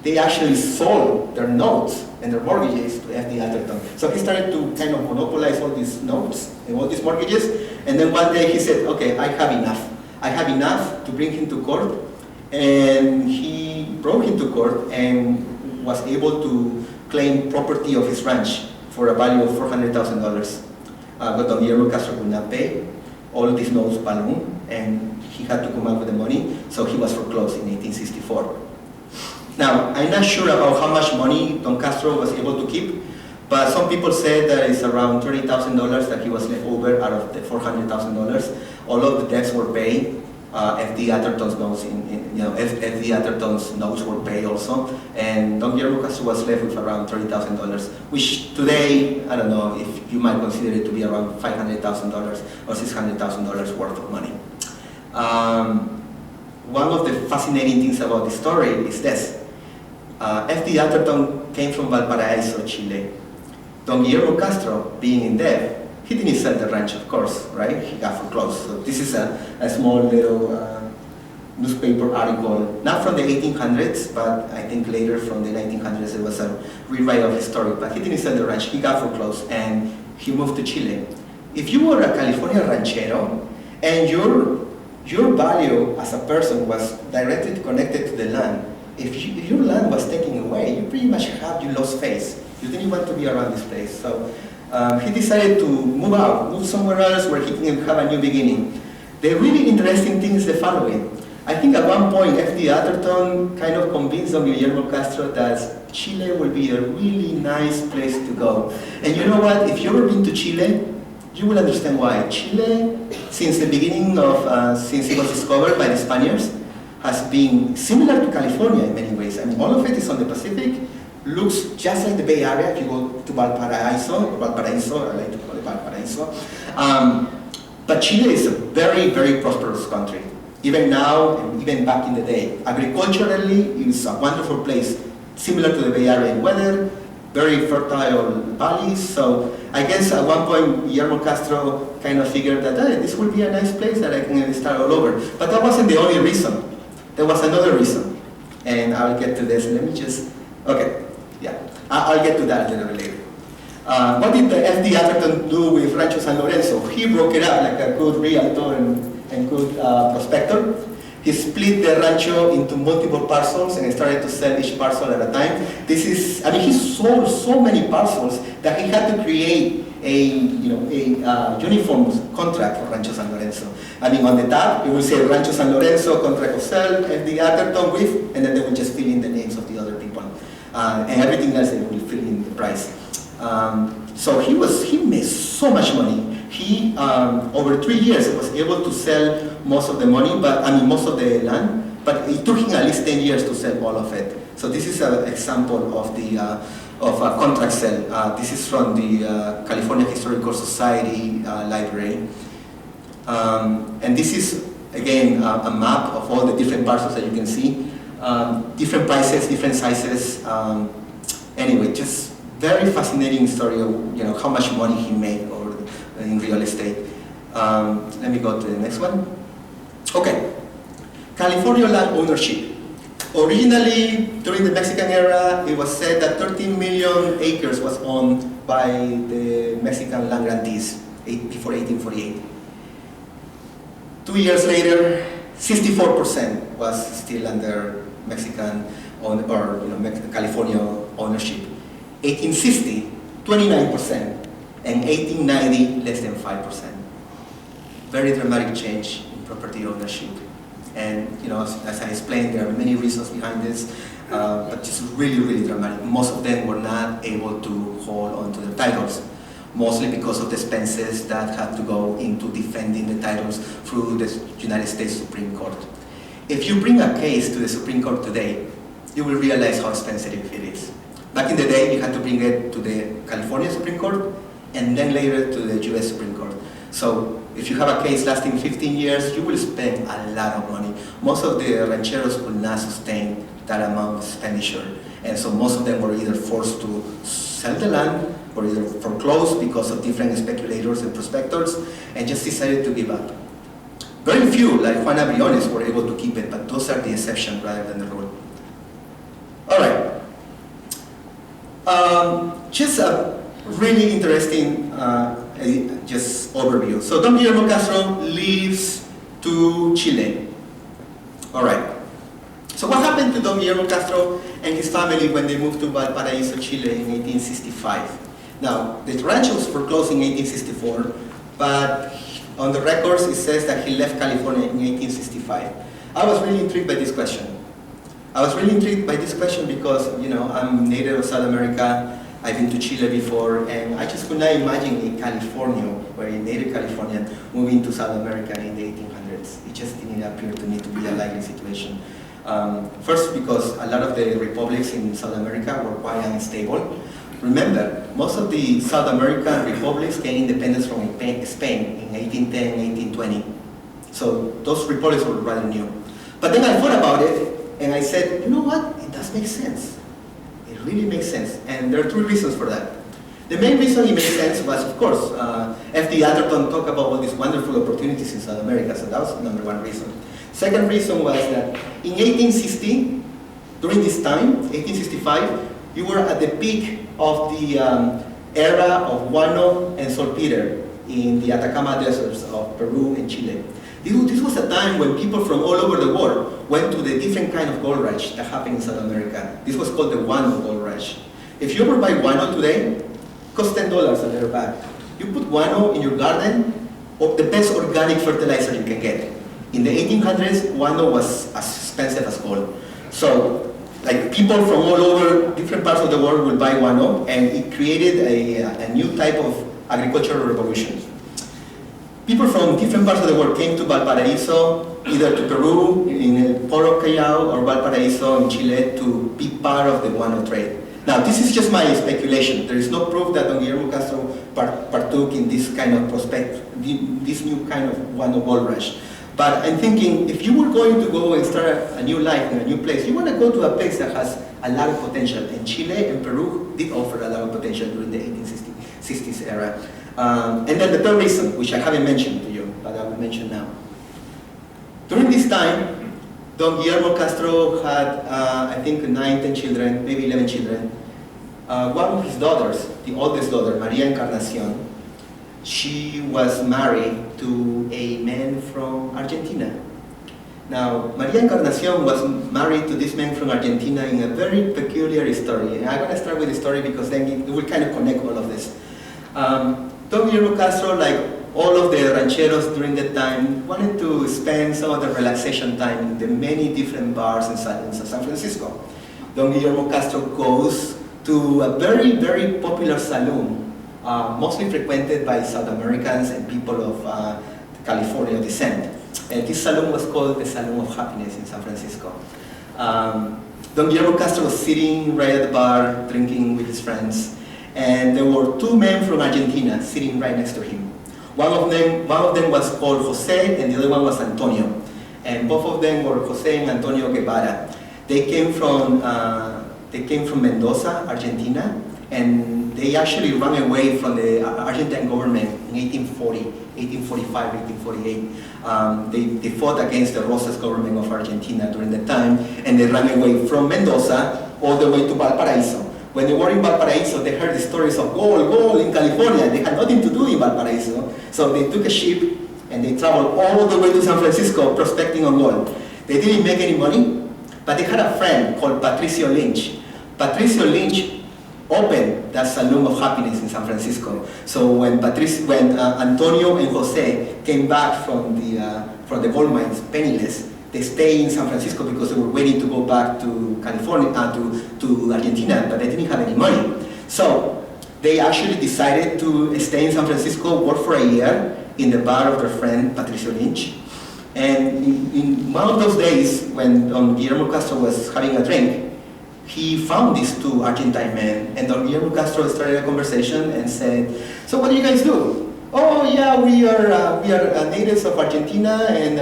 they actually sold their notes and their mortgages to Ph.D. Atherton. So he started to kind of monopolize all these notes and all these mortgages, and then one day he said, okay, I have enough. I have enough to bring him to court, and he brought him to court and was able to claim property of his ranch for a value of $400,000. But Don Guillermo Castro could not pay. All these notes ballooned, and he had to come up with the money, so he was foreclosed in 1864. Now, I'm not sure about how much money Don Castro was able to keep, but some people say that it's around $30,000 that he was left over out of the $400,000. All of the debts were paid. Ph.D. Atherton's notes, Ph.D. Atherton's notes were paid also, and Don Guillermo Castro was left with around $30,000, which today, I don't know if you might consider it to be around $500,000 or $600,000 worth of money. one of the fascinating things about the story is this. F.D. Atherton came from Valparaiso, Chile. Don Guillermo Castro, being in debt, he didn't sell the ranch, of course, right? He got foreclosed. So this is a small little newspaper article, not from the 1800s, but I think later from the 1900s there was a rewrite of his story. But he didn't sell the ranch, he got foreclosed, and he moved to Chile. If you were a California ranchero, and your value as a person was directly connected to the land, if your land was taken away, you pretty much you lost face. You didn't want to be around this place. So he decided to move out, move somewhere else where he can have a new beginning. The really interesting thing is the following. I think at one point F.D. Atherton kind of convinced Don Guillermo Castro that Chile will be a really nice place to go. And you know what? If you've ever been to Chile, you will understand why. Chile, since the beginning of, since it was discovered by the Spaniards, has been similar to California in many ways. I mean, all of it is on the Pacific, looks just like the Bay Area. If you go to Valparaiso, I like to call it Valparaiso. But Chile is a very, very prosperous country. Even now, and even back in the day. Agriculturally, it's a wonderful place, similar to the Bay Area in weather, very fertile valleys. So I guess at one point, Guillermo Castro kind of figured that, hey, this will be a nice place that I can start all over. But that wasn't the only reason. There was another reason. And I'll get to this. Let me just, okay, yeah. I'll get to that a little bit later. What did the F.D. Atherton do with Rancho San Lorenzo? He broke it up like a good realtor and good prospector. He split the rancho into multiple parcels and started to sell each parcel at a time. This is, I mean, he sold so many parcels that he had to create a uniform contract for Rancho San Lorenzo. I mean, on the top, it will say Rancho San Lorenzo, contract of sale, F.D. Atherton with, and then they will just fill in the names of the other people. And everything else, they will fill in the price. So he made so much money. He, over 3 years, was able to sell most of the money, most of the land, but it took him at least 10 years to sell all of it. So this is an example of a contract sale. This is from the California Historical Society library. And this is, again, a map of all the different parcels that you can see. Different prices, different sizes. Anyway, just very fascinating story of how much money he made in real estate. Let me go to the next one. Okay, California land ownership. Originally, during the Mexican era, it was said that 13 million acres was owned by the Mexican land grantees before 1848. 2 years later, 64% was still under Mexican California ownership. 1860, 29%. And 1890, less than 5%. Very dramatic change in property ownership. And as I explained, there are many reasons behind this, but just really, really dramatic. Most of them were not able to hold on to the titles, mostly because of the expenses that had to go into defending the titles through the United States Supreme Court. If you bring a case to the Supreme Court today, you will realize how expensive it is. Back in the day, you had to bring it to the California Supreme Court, and then later to the US Supreme Court. So if you have a case lasting 15 years, you will spend a lot of money. Most of the rancheros could not sustain that amount of expenditure. And so most of them were either forced to sell the land or either foreclose because of different speculators and prospectors, and just decided to give up. Very few, like Juan Abriones, were able to keep it, but those are the exception rather than the rule. All right. Just a really interesting just overview. So Don Guillermo Castro leaves to Chile. All right. So what happened to Don Guillermo Castro and his family when they moved to Valparaiso, Chile in 1865? Now, the rancho was foreclosed in 1864, but on the records it says that he left California in 1865. I was really intrigued by this question. Because, I'm native of South America. I've been to Chile before, and I just could not imagine a Californian, or a native Californian, moving to South America in the 1800s. It just didn't appear to me to be a likely situation. First, because a lot of the republics in South America were quite unstable. Remember, most of the South American republics gained independence from Spain in 1810, 1820. So those republics were rather new. But then I thought about it, and I said, you know what? It does make sense. It really makes sense. And there are three reasons for that. The main reason it made sense was, of course, F.D. Atherton talked about all these wonderful opportunities in South America, so that was the number one reason. Second reason was that in 1860, during this time, 1865, you were at the peak of the era of guano and saltpeter in the Atacama deserts of Peru and Chile. This was a time when people from all over the world went to the different kind of gold rush that happened in South America. This was called the guano gold rush. If you ever buy guano today, it costs $10 a little bag. You put guano in your garden, or the best organic fertilizer you can get. In the 1800s, guano was as expensive as gold. So, like people from all over different parts of the world would buy guano, and it created a new type of agricultural revolution. People from different parts of the world came to Valparaiso, either to Peru, in El Poro Callao, or Valparaiso in Chile to be part of the guano trade. Now, this is just my speculation. There is no proof that Don Guillermo Castro partook in this kind of this new kind of guano gold rush. But I'm thinking, if you were going to go and start a new life in a new place, you want to go to a place that has a lot of potential. And Chile and Peru did offer a lot of potential during the 1860s era. And then the third reason, which I haven't mentioned to you, but I will mention now. During this time, Don Guillermo Castro had, I think, 9, 10 children, maybe 11 children. One of his daughters, the oldest daughter, Maria Encarnacion, she was married to a man from Argentina. Now, Maria Encarnacion was married to this man from Argentina in a very peculiar story. And I'm going to start with the story because then it will kind of connect all of this. Don Guillermo Castro, like all of the rancheros during that time, wanted to spend some of the relaxation time in the many different bars in San Francisco. Don Guillermo Castro goes to a very, very popular saloon, mostly frequented by South Americans and people of California descent. And this saloon was called the Saloon of Happiness in San Francisco. Don Guillermo Castro was sitting right at the bar, drinking with his friends, and there were two men from Argentina sitting right next to him. One of them was called Jose, and the other one was Antonio. And both of them were Jose and Antonio Guevarra. They came from Mendoza, Argentina, and they actually ran away from the Argentine government in 1845, 1848. They fought against the Rosas government of Argentina during that time, and they ran away from Mendoza all the way to Valparaiso. When they were in Valparaiso, they heard the stories of gold in California. They had nothing to do in Valparaiso, so they took a ship and they traveled all the way to San Francisco prospecting on gold. They didn't make any money, but they had a friend called Patricio Lynch. Patricio Lynch opened that Saloon of Happiness in San Francisco. So when Antonio and Jose came back from the gold mines penniless, they stayed in San Francisco because they were waiting to go back to California, to Argentina, but they didn't have any money. So they actually decided to stay in San Francisco, work for a year in the bar of their friend Patricio Lynch. And in one of those days, when Don Guillermo Castro was having a drink, he found these two Argentine men, and Don Guillermo Castro started a conversation and said, "So what do you guys do?" "Oh yeah, we are natives of Argentina, and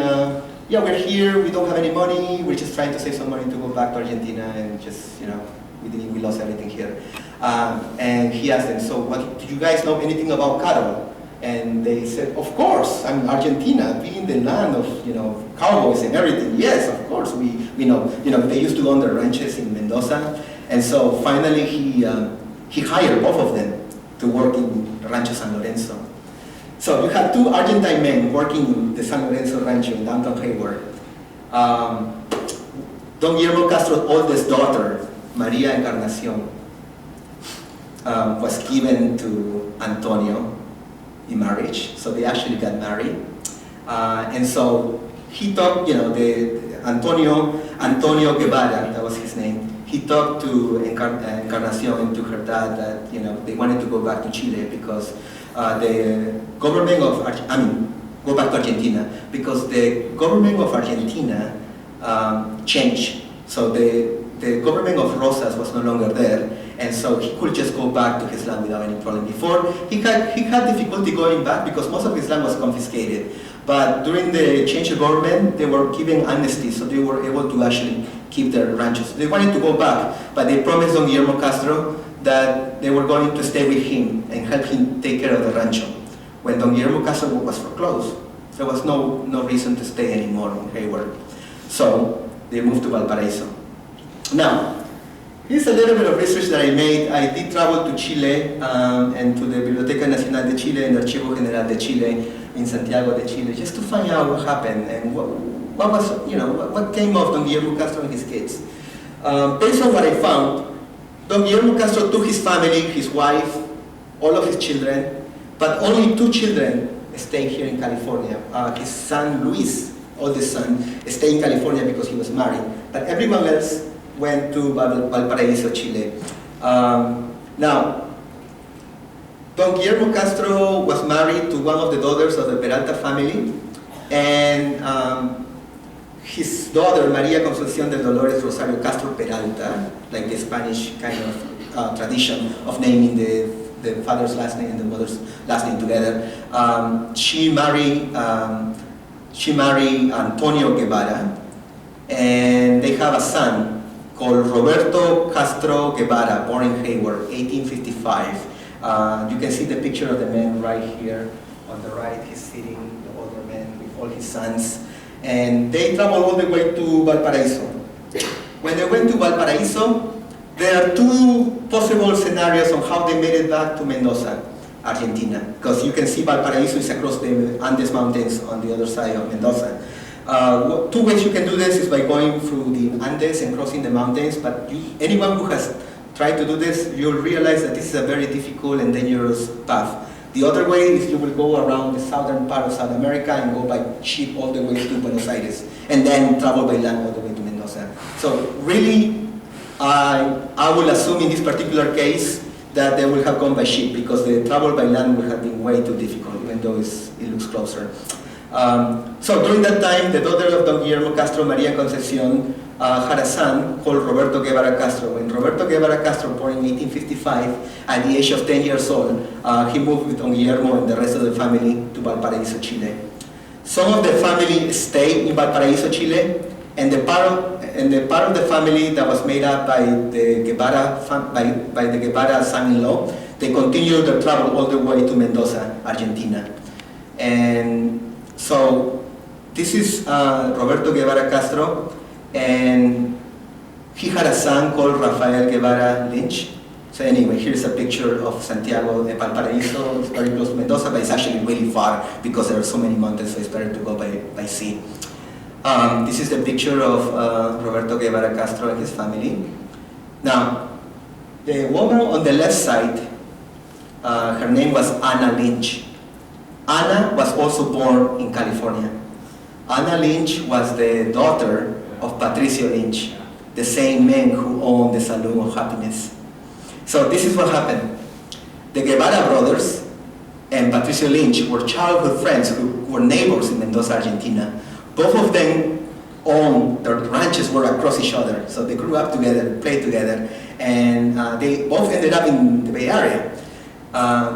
yeah, we're here, we don't have any money, we're just trying to save some money to go back to Argentina, and just, you know, we lost everything here." And he asked them, "So do you guys know anything about cattle?" And they said, "Of course, I mean, Argentina, being the land of, you know, cowboys and everything, yes, of course, we know." You know, they used to own their ranches in Mendoza, and so finally he hired both of them to work in Rancho San Lorenzo. So you have two Argentine men working in the San Lorenzo Rancho in downtown Hayward. Don Guillermo Castro's oldest daughter, Maria Encarnacion, was given to Antonio in marriage, so they actually got married. And so he talked, you know, Antonio Guevara, that was his name. He talked to Encarnacion and to her dad that, you know, they wanted to go back to Chile because the government of, go back to Argentina, because the government of Argentina changed. So the government of Rosas was no longer there, and so he could just go back to his land without any problem. Before, he had difficulty going back because most of his land was confiscated. But during the change of government, they were given amnesty, so they were able to actually keep their ranchos. They wanted to go back, but they promised Don Guillermo Castro that they were going to stay with him and help him take care of the rancho. When Don Guillermo Castro was foreclosed, there was no reason to stay anymore in Hayward. So they moved to Valparaiso. Now, here's a little bit of research that I made. I did travel to Chile and to the Biblioteca Nacional de Chile and the Archivo General de Chile in Santiago de Chile, just to find out what happened and what came of Don Guillermo Castro and his kids. Based on what I found, Don Guillermo Castro took his family, his wife, all of his children, but only 2 children stayed here in California. His son, Luis, oldest son, stayed in California because he was married, but everyone else went to Valparaiso, Chile. Now, Don Guillermo Castro was married to one of the daughters of the Peralta family, and his daughter, Maria Concepcion del Dolores Rosario Castro Peralta, like the Spanish kind of tradition of naming the father's last name and the mother's last name together, she married Antonio Guevara, and they have a son called Roberto Castro Guevara, born in Hayward, 1855. You can see the picture of the man right here on the right. He's sitting, the older man, with all his sons. And they traveled all the way to Valparaiso. When they went to Valparaiso, there are 2 possible scenarios on how they made it back to Mendoza, Argentina. Because you can see Valparaiso is across the Andes Mountains on the other side of Mendoza. 2 ways you can do this is by going through the Andes and crossing the mountains, but anyone who has tried to do this, you'll realize that this is a very difficult and dangerous path. The other way is you will go around the southern part of South America and go by ship all the way to Buenos Aires, and then travel by land all the way to Mendoza. So really, I will assume in this particular case that they will have gone by ship, because the travel by land would have been way too difficult, even though it looks closer. So during that time, the daughter of Don Guillermo Castro, Maria Concepcion, had a son called Roberto Guevara Castro. When Roberto Guevara Castro, born in 1855, at the age of 10 years old, he moved with Don Guillermo and the rest of the family to Valparaiso, Chile. Some of the family stayed in Valparaiso, Chile, and the part of the family that was made up by the Guevara son-in-law, they continued their travel all the way to Mendoza, Argentina. And so this is Roberto Guevara Castro, and he had a son called Rafael Guevara Lynch. So anyway, here's a picture of Santiago de Valparaiso. It's very close to Mendoza, but it's actually really far because there are so many mountains, so it's better to go by sea. This is the picture of Roberto Guevara Castro and his family. Now, the woman on the left side, her name was Ana Lynch. Ana was also born in California. Ana Lynch was the daughter of Patricio Lynch, the same man who owned the Saloon of Happiness. So this is what happened. The Guevara brothers and Patricio Lynch were childhood friends who were neighbors in Mendoza, Argentina. Both of them owned, their ranches were across each other, so they grew up together, played together, and they both ended up in the Bay Area.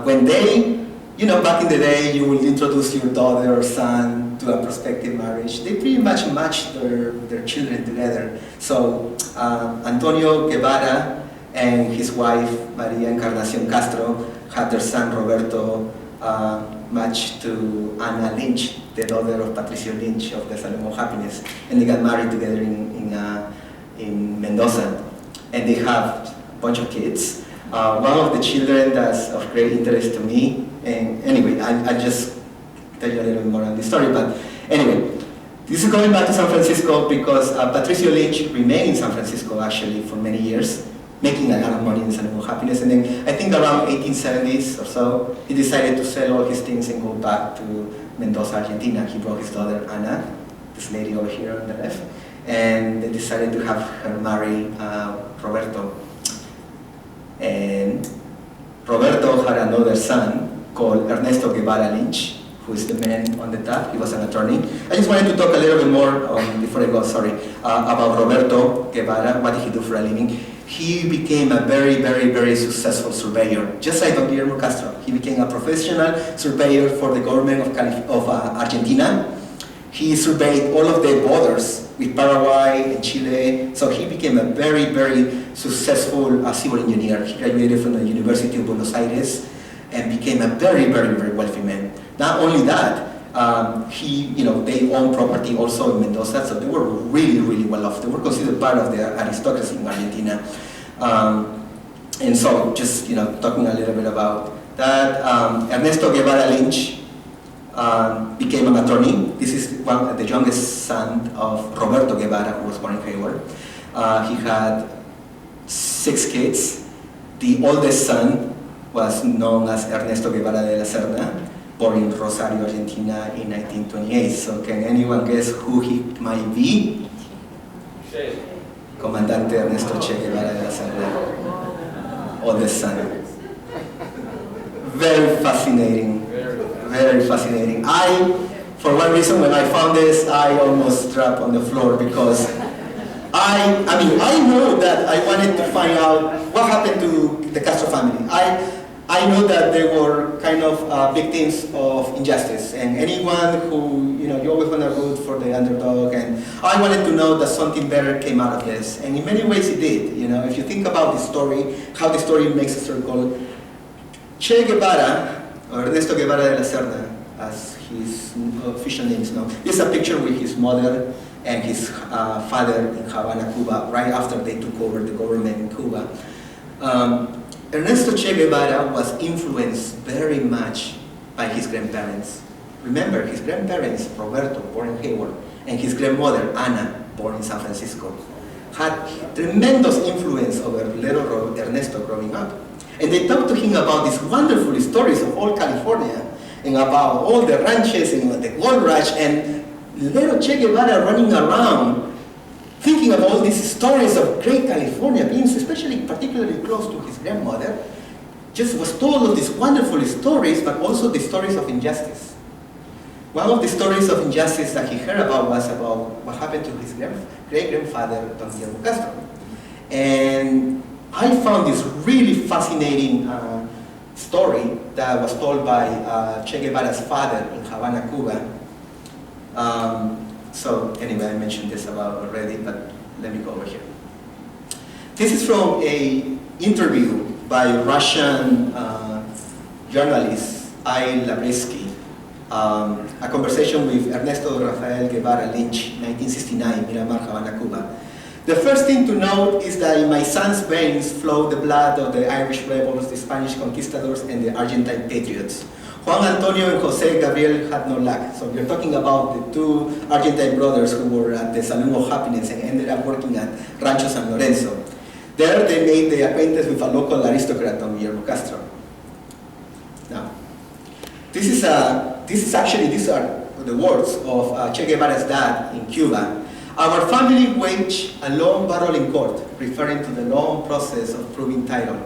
When they, back in the day, you will introduce your daughter or son to a prospective marriage. They pretty much matched their children together. So Antonio Guevara and his wife, Maria Encarnacion Castro, had their son Roberto matched to Ana Lynch, the daughter of Patricio Lynch of the Saloon of Happiness, and they got married together in Mendoza, and they have a bunch of kids. One of the children that's of great interest to me, and anyway, I'll just tell you a little bit more on this story, but anyway, this is going back to San Francisco because Patricio Lynch remained in San Francisco actually for many years, making a lot of money in Saloon of Happiness, and then I think around 1870s or so, he decided to sell all his things and go back to Mendoza, Argentina. He brought his daughter Ana, this lady over here on the left, and they decided to have her marry Roberto. And Roberto had another son called Ernesto Guevara Lynch, who is the man on the top. He was an attorney. I just wanted to talk a little bit more, before I go, sorry, about Roberto Guevarra. What did he do for a living? He became a very, very, very successful surveyor, just like Don Guillermo Castro. He became a professional surveyor for the government of Argentina. He surveyed all of the borders with Paraguay and Chile, so he became a very, very successful civil engineer. He graduated from the University of Buenos Aires and became a very, very, very wealthy man. Not only that, they owned property also in Mendoza, so they were really, really well off. They were considered part of the aristocracy in Argentina. And so, just talking a little bit about that, Ernesto Guevara Lynch became an attorney. This is the youngest son of Roberto Guevara, who was born in Hayward. He had 6 kids. The oldest son was known as Ernesto Guevara de la Serna, born in Rosario, Argentina in 1928. So can anyone guess who he might be? Che. Comandante Ernesto Che Guevara de la Serna, oldest son. Very fascinating, very fascinating. For one reason, when I found this, I almost dropped on the floor because I know that I wanted to find out what happened to the Castro family. I know that they were kind of victims of injustice, and anyone who, you always want to root for the underdog, and I wanted to know that something better came out of this, and in many ways it did. If you think about the story, how the story makes a circle, Che Guevara, or Ernesto Guevara de la Serna, as his official name is known, is a picture with his mother and his father in Havana, Cuba, right after they took over the government in Cuba. Ernesto Che Guevara was influenced very much by his grandparents. Remember, his grandparents, Roberto, born in Hayward, and his grandmother, Ana, born in San Francisco, had tremendous influence over little Ernesto growing up. And they talked to him about these wonderful stories of old California, and about all the ranches and the gold rush, and little Che Guevara running around thinking about all these stories of great California, being particularly close to his grandmother, just was told of these wonderful stories, but also the stories of injustice. One of the stories of injustice that he heard about was about what happened to his great-grandfather, Don Guillermo Castro. And I found this really fascinating story that was told by Che Guevara's father in Havana, Cuba. So anyway, I mentioned this already, but let me go over here. This is from an interview by Russian journalist I. Labresky, a conversation with Ernesto Rafael Guevara Lynch, 1969, Miramar, Havana, Cuba. The first thing to note is that in my son's veins flow the blood of the Irish rebels, the Spanish conquistadors, and the Argentine patriots. Juan Antonio and Jose Gabriel had no luck. So we're talking about the 2 Argentine brothers who were at the Saloon of Happiness and ended up working at Rancho San Lorenzo. There they made the acquaintance with a local aristocrat, Don Guillermo Castro. Now, these are the words of Che Guevara's dad in Cuba. Our family waged a long battle in court, referring to the long process of proving title.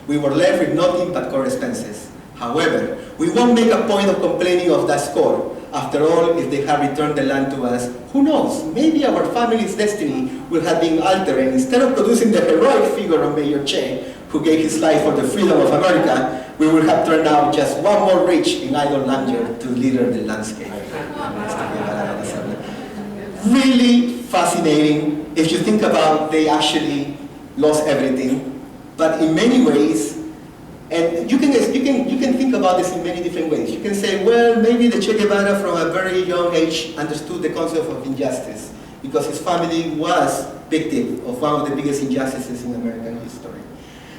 We were left with nothing but court expenses. However, we won't make a point of complaining of that score. After all, if they have returned the land to us, who knows? Maybe our family's destiny will have been altered, and instead of producing the heroic figure of Mayor Che, who gave his life for the freedom of America, we will have turned out just one more rich and idle lander to litter the landscape. Really fascinating. If you think about, they actually lost everything, but in many ways. And you can think about this in many different ways. You can say, well, maybe the Che Guevara from a very young age understood the concept of injustice because his family was victim of one of the biggest injustices in American history.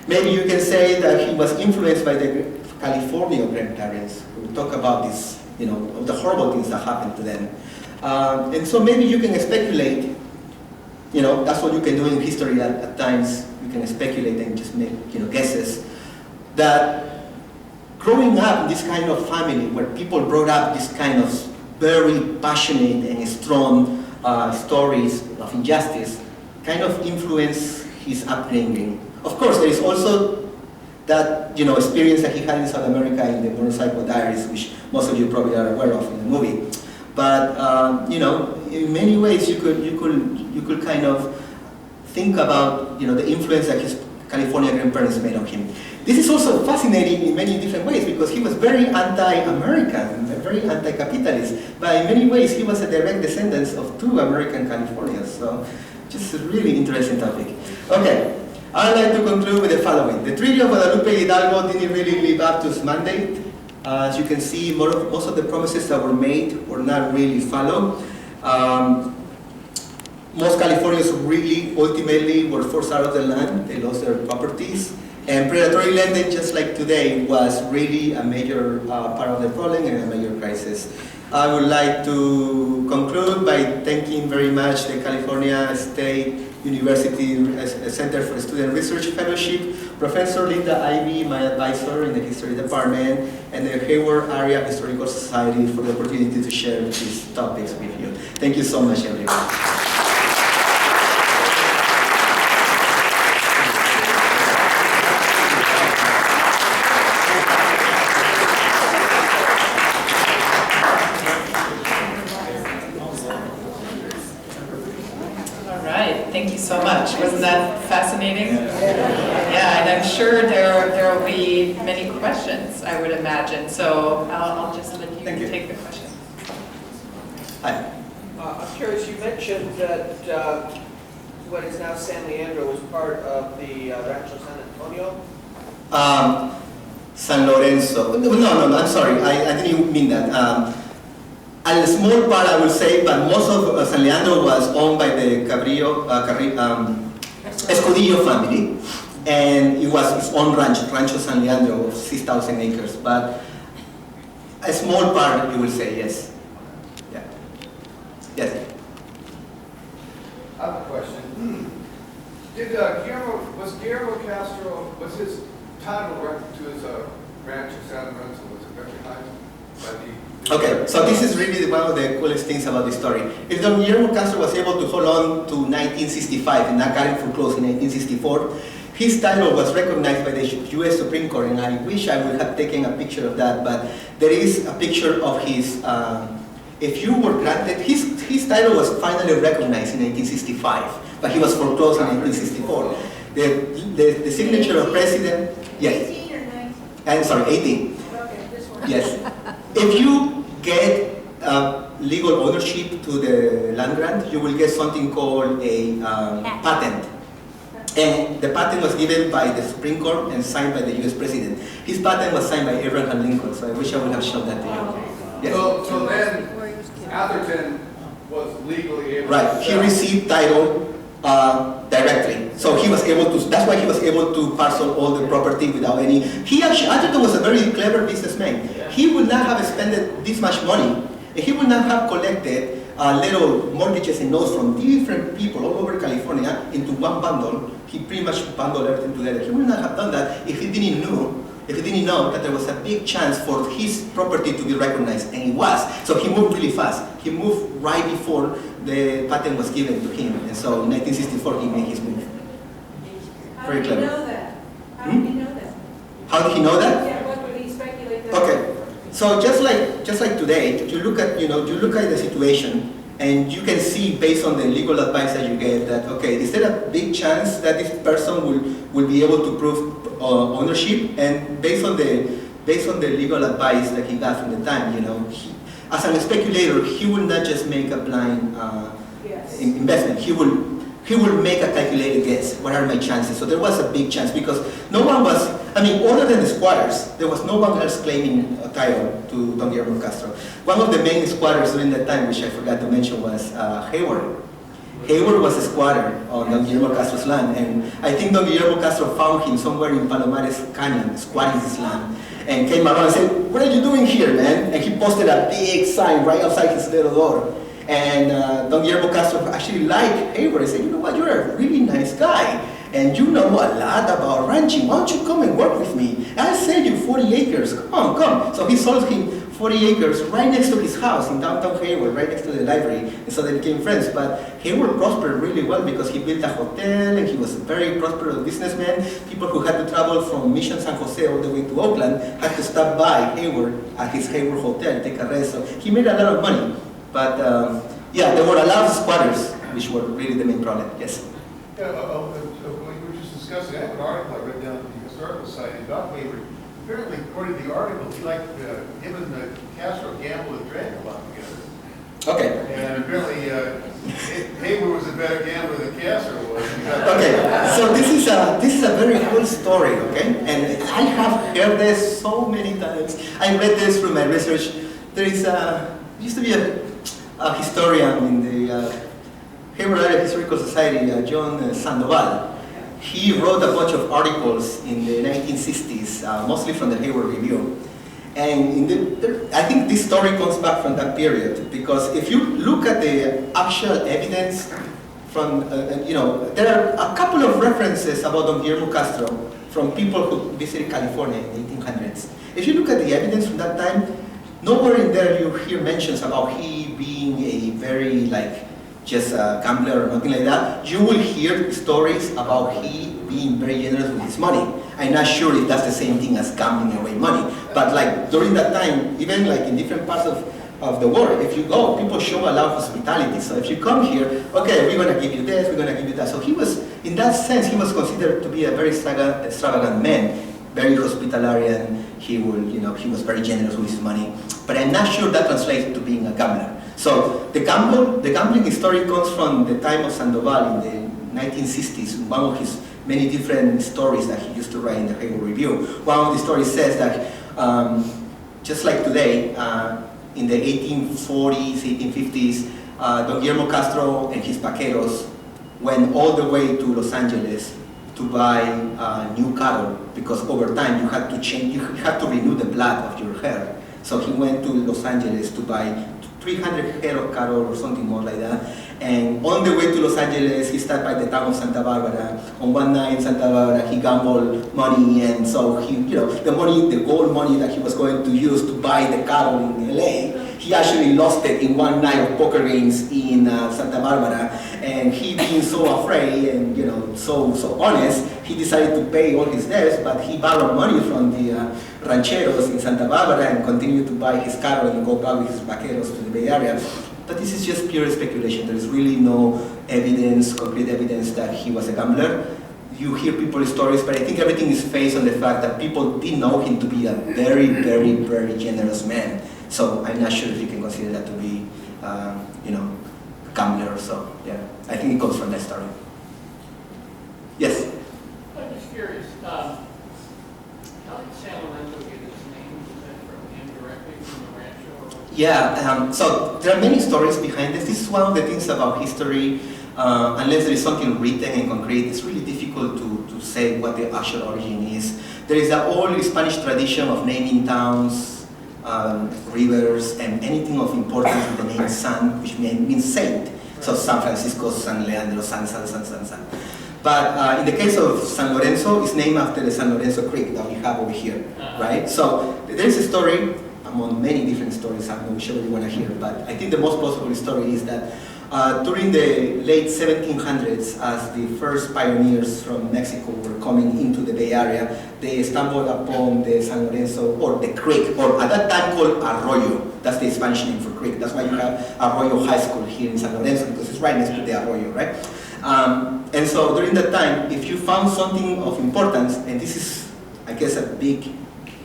Maybe you can say that he was influenced by the California grandparents who talk about this, of the horrible things that happened to them. And so maybe you can speculate, that's what you can do in history at times. You can speculate and just make, guesses. That growing up in this kind of family where people brought up this kind of very passionate and strong stories of injustice kind of influenced his upbringing. Of course, there is also that experience that he had in South America in the Motorcycle Diaries, which most of you probably are aware of in the movie. But in many ways, you could kind of think about the influence that his California grandparents made on him. This is also fascinating in many different ways because he was very anti-American, very anti-capitalist, but in many ways he was a direct descendant of two American Californians. So just a really interesting topic. Okay, I'd like to conclude with the following. The Treaty of Guadalupe Hidalgo didn't really live up to its mandate. As you can see, most of the promises that were made were not really followed. Most Californians really ultimately were forced out of the land. They lost their properties. And predatory lending, just like today, was really a major part of the problem and a major crisis. I would like to conclude by thanking very much the California State University Center for Student Research Fellowship, Professor Linda Ivey, my advisor in the History Department, and the Hayward Area Historical Society for the opportunity to share these topics with you. Thank you so much, everyone. Thank you so much. Wasn't that fascinating? Yeah, and I'm sure there will be many questions, I would imagine. So I'll just let you take the question. Hi. I'm curious, you mentioned that what is now San Leandro was part of the Rancho San Antonio? San Lorenzo. No, I'm sorry. I didn't mean that. A small part, I would say, but most of San Leandro was owned by the Escudillo family, and it was its own Rancho San Leandro, of 6,000 acres. But a small part, you will say, yes. Yeah. Yes. I have a question. Was Guillermo Castro, was his title to his Rancho San Lorenzo, was it recognized by the... Okay, so this is really one of the coolest things about the story. If Don Guillermo Castro was able to hold on to 1965 and not got him foreclosed in 1964, his title was recognized by the U.S. Supreme Court, and I wish I would have taken a picture of that, but there is a picture of his, if you were granted, his title was finally recognized in 1965, but he was foreclosed in 1964. The signature of President, yes. 18 or 19? I'm sorry, 18. Okay, this one. Yes. If you get legal ownership to the land grant, you will get something called a patent. And the patent was given by the Supreme Court and signed by the U.S. President. His patent was signed by Abraham Lincoln, so I wish I would have shown that to you. Yes. So then Atherton was legally able Right, to he received title directly. So he was able to, that's why he was able to parcel all the property without any, Atherton was a very clever businessman. He would not have spent this much money, he would not have collected little mortgages and notes from different people all over California into one bundle. He pretty much bundled everything together. He would not have done that if he didn't know that there was a big chance for his property to be recognized, and it was. So he moved really fast. He moved right before the patent was given to him, and so in 1964 he made his move. How did he know that? How did he know that? How did he know that? Yeah, what would he speculate that? Okay. So just like today, you look at the situation, and you can see based on the legal advice that you get that is there a big chance that this person will be able to prove ownership? And based on the legal advice that he got from the time, as a speculator, he will not just make a blind investment. He will make a calculated guess. What are my chances? So there was a big chance because no one was, other than the squatters, there was no one else claiming a title to Don Guillermo Castro. One of the main squatters during that time, which I forgot to mention, was Hayward. Hayward was a squatter on Don Guillermo Castro's land, and I think Don Guillermo Castro found him somewhere in Palomares Canyon, squatting his land, and came around and said, "What are you doing here, man?" And he posted a big sign right outside his little door. And Don Guillermo Castro actually liked Hayward and said, "You know what, you're a really nice guy, and you know a lot about ranching. Why don't you come and work with me? I'll sell you 40 acres, come. So he sold him 40 acres right next to his house in downtown Hayward, right next to the library, and so they became friends. But Hayward prospered really well because he built a hotel and he was a very prosperous businessman. People who had to travel from Mission San Jose all the way to Oakland had to stop by Hayward at his Hayward Hotel, take a rest. So he made a lot of money. But yeah, there were a lot of squatters, which were really the main problem, yes. Yeah, when you were just discussing, I have an article I read down at the Historical Society about Hayward. Apparently, according to the article, he liked him and Castro gambled and drank a lot together. Okay. And apparently, Hayward was a better gambler than Castro was. Okay, so this is a very cool story, okay? And I have heard this so many times. I read this through my research. There is used to be a historian in the Hayward Area Historical Society, John Sandoval. He wrote a bunch of articles in the 1960s, mostly from the Hayward Review. And I think this story comes back from that period, because if you look at the actual evidence from, there are a couple of references about Don Guillermo Castro from people who visited California in the 1800s. If you look at the evidence from that time, nowhere in there you hear mentions about he being a very, just a gambler or nothing like that. You will hear stories about he being very generous with his money. I'm not sure if that's the same thing as gambling away money. But during that time, even in different parts of the world, if you go, people show a lot of hospitality. So if you come here, okay, we're going to give you this, we're going to give you that. So he was, in that sense, he was considered to be a very extravagant man, very hospitalarian. He was very generous with his money. But I'm not sure that translates to being a gambler. So the gambling story comes from the time of Sandoval in the 1960s, one of his many different stories that he used to write in the Hayward Review. One of the stories says that just like today, in the 1840s, 1850s, Don Guillermo Castro and his vaqueros went all the way to Los Angeles to buy new cattle, because over time you had to change, you had to renew the blood of your herd. So he went to Los Angeles to buy 300 head of cattle or something more like that. And on the way to Los Angeles, he stopped by the town of Santa Barbara. On one night in Santa Barbara, he gambled money, and so he, the gold money that he was going to use to buy the cattle in LA, he actually lost it in one night of poker games in Santa Barbara. And he being so afraid and so honest, he decided to pay all his debts, but he borrowed money from the rancheros in Santa Barbara and continued to buy his cattle and go back with his vaqueros to the Bay Area. But this is just pure speculation. There is really no evidence, concrete evidence that he was a gambler. You hear people's stories, but I think everything is based on the fact that people did know him to be a very, very, very generous man. So I'm not sure if you can consider that to be, a gambler. So yeah, I think it comes from that story. Yes? I'm just curious, how did San Lorenzo get its name? Was that from him directly from the rancho? Yeah, so there are many stories behind this. This is one of the things about history. Unless there is something written and concrete, it's really difficult to say what the actual origin is. There is an old Spanish tradition of naming towns, rivers, and anything of importance with the name San, which means saint. So San Francisco, San Leandro, San. But in the case of San Lorenzo, it's named after the San Lorenzo Creek that we have over here, right? So there's a story, among many different stories I'm not sure you want to hear, but I think the most plausible story is that during the late 1700s, as the first pioneers from Mexico were coming into the Bay Area, they stumbled upon the San Lorenzo, or the creek, or at that time called Arroyo. That's the Spanish name for creek. That's why you have Arroyo High School here in San Lorenzo, because it's right next to the Arroyo, right? And so during that time, if you found something of importance, and this is, I guess, a big